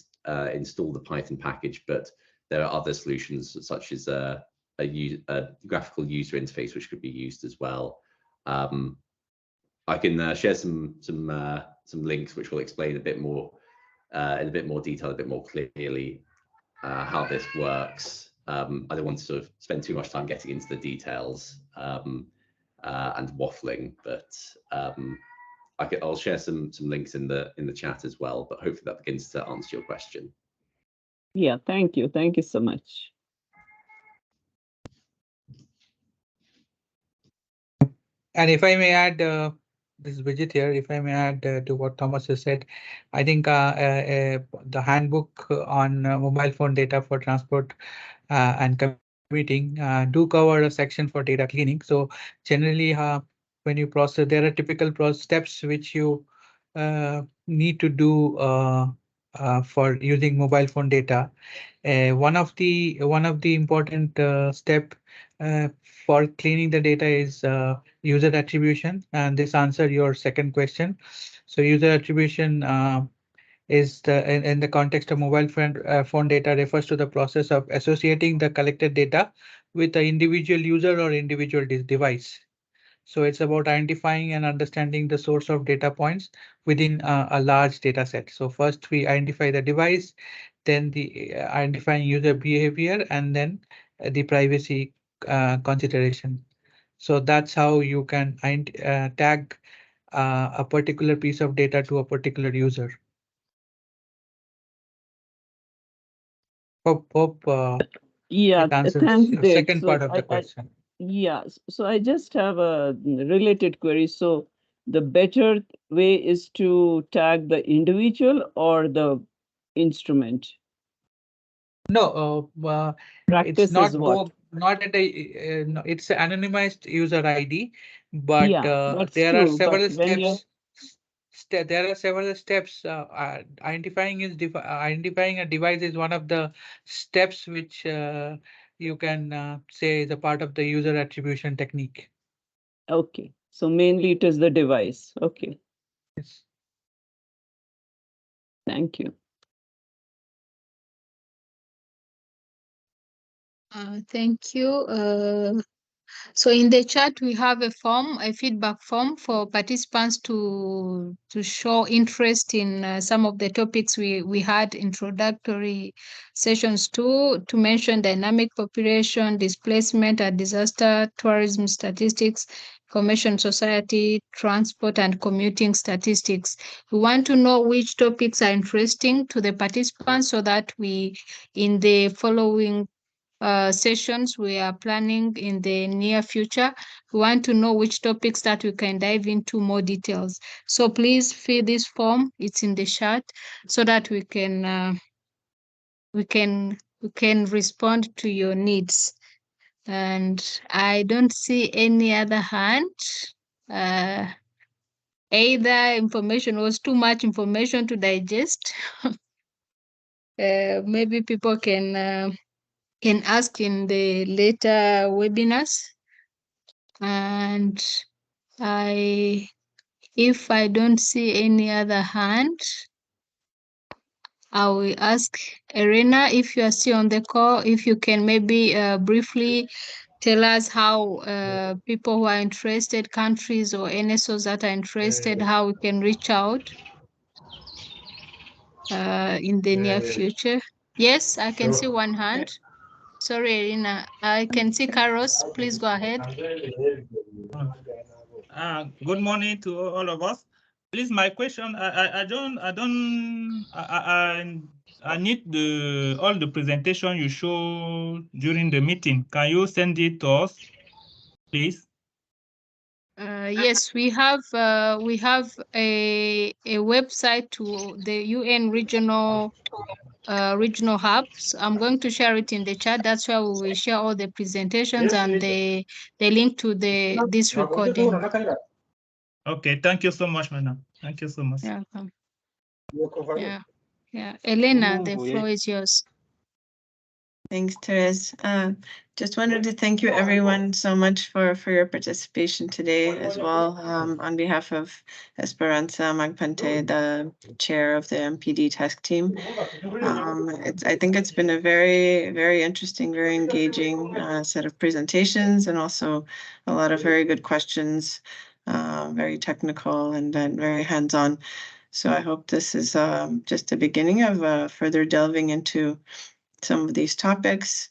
install the Python package, but there are other solutions such as a graphical user interface which could be used as well. I can share some links which will explain a bit more in a bit more detail, a bit more clearly how this works. I don't want to sort of spend too much time getting into the details and waffling, but I'll share some links in the chat as well. But hopefully that begins to answer your question. Yeah, thank you. Thank you so much. And if I may add, this is Vijit here. If I may add to what Thomas has said, I think the handbook on mobile phone data for transport and commuting do cover a section for data cleaning. So generally, when you process, there are typical steps which you need to do for using mobile phone data. One of the important step for cleaning the data is user attribution, and this answer your second question. So user attribution is in the context of mobile phone data refers to the process of associating the collected data with the individual user or individual device. So it's about identifying and understanding the source of data points within a large data set. So first we identify the device, then the identifying user behavior, and then the privacy consideration. So that's how you can tag a particular piece of data to a particular user. Hope Yeah, it answers thanks, your Dave. second part of the question. Yeah, so I just have a related query. So the better way is to tag the individual or the instrument? No, Practice it's not is what? not at a no, it's an anonymized user ID, but Yeah, that's there are true. But several when you're steps. There are several steps. Identifying a device is one of the steps which you can say is a part of the user attribution technique. okay, so mainly it is the device. Okay, Yes. thank you. Thank you. So in the chat, we have a form, a feedback form for participants to show interest in some of the topics we had introductory sessions to mention dynamic population, displacement and disaster, tourism statistics, information society, transport and commuting statistics. We want to know which topics are interesting to the participants so that we, in the following sessions we are planning in the near future, we want to know which topics that we can dive into more details. So please fill this form, it's in the chat, so that we can respond to your needs. And I don't see any other hand. Either information was too much information to digest. Maybe people can ask in the later webinars. And if I don't see any other hand, I will ask Irena, if you are still on the call, if you can maybe briefly tell us how people who are interested, countries or NSOs that are interested, how we can reach out in the near future. Yes, I can see one hand. Sorry, Irina. I can see Carlos. Please go ahead. Good morning to all of us. Please, my question, I need all the presentation you show during the meeting. Can you send it to us, please? Yes, we have a website to the UN regional hubs. I'm going to share it in the chat. That's where we will share all the presentations and the link to this recording. Okay, thank you so much, madam. Thank you so much. Yeah. Elena, the floor is yours. Thanks, Therese. Just wanted to thank you everyone so much for your participation today as well. On behalf of Esperanza Magpante, the chair of the MPD task team. I think it's been a very, very interesting, very engaging set of presentations, and also a lot of very good questions, very technical and then very hands-on. So I hope this is just the beginning of further delving into some of these topics.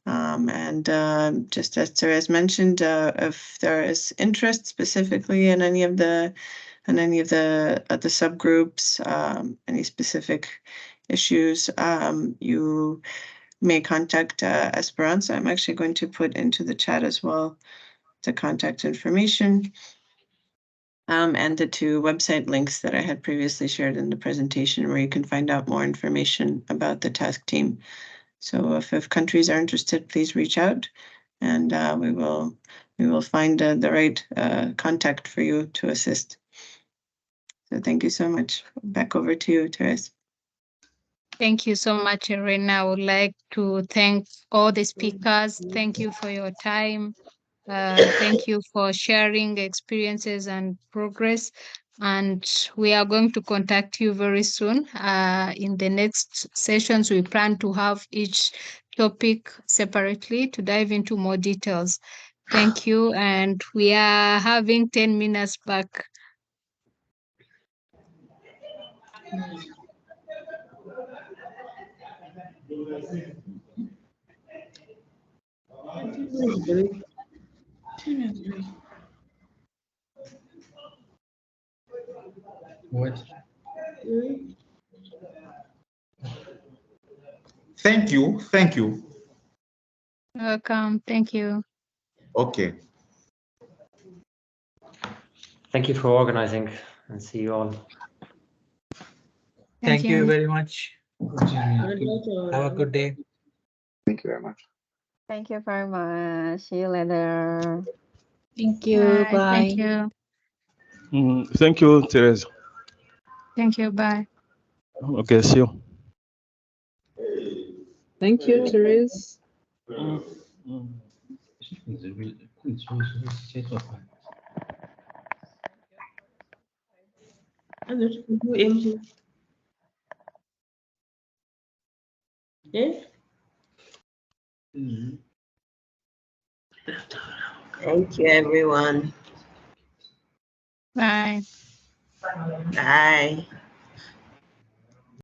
Just as Therese mentioned, if there is interest specifically in any of the subgroups, any specific issues, you may contact Esperanza. I'm actually going to put into the chat as well the contact information and the two website links that I had previously shared in the presentation, where you can find out more information about the task team. So if countries are interested, please reach out, and we will find the right contact for you to assist. So thank you so much. Back over to you, Therese. Thank you so much, Irena. I would like to thank all the speakers. Thank you for your time. Thank you for sharing experiences and progress. And we are going to contact you very soon. In the next sessions, we plan to have each topic separately to dive into more details. Thank you. And we are having 10 minutes back. Thank you. Thank you. Welcome. Thank you. Okay. Thank you for organizing, and see you all. Thank you very much. Have a good day. Thank you very much. Thank you very much. See you later. Thank you. Bye. Thank you. Thank you, Teresa. Thank you. Bye. Okay, see you. Thank you, Therese. Thank you, everyone. Bye. Bye.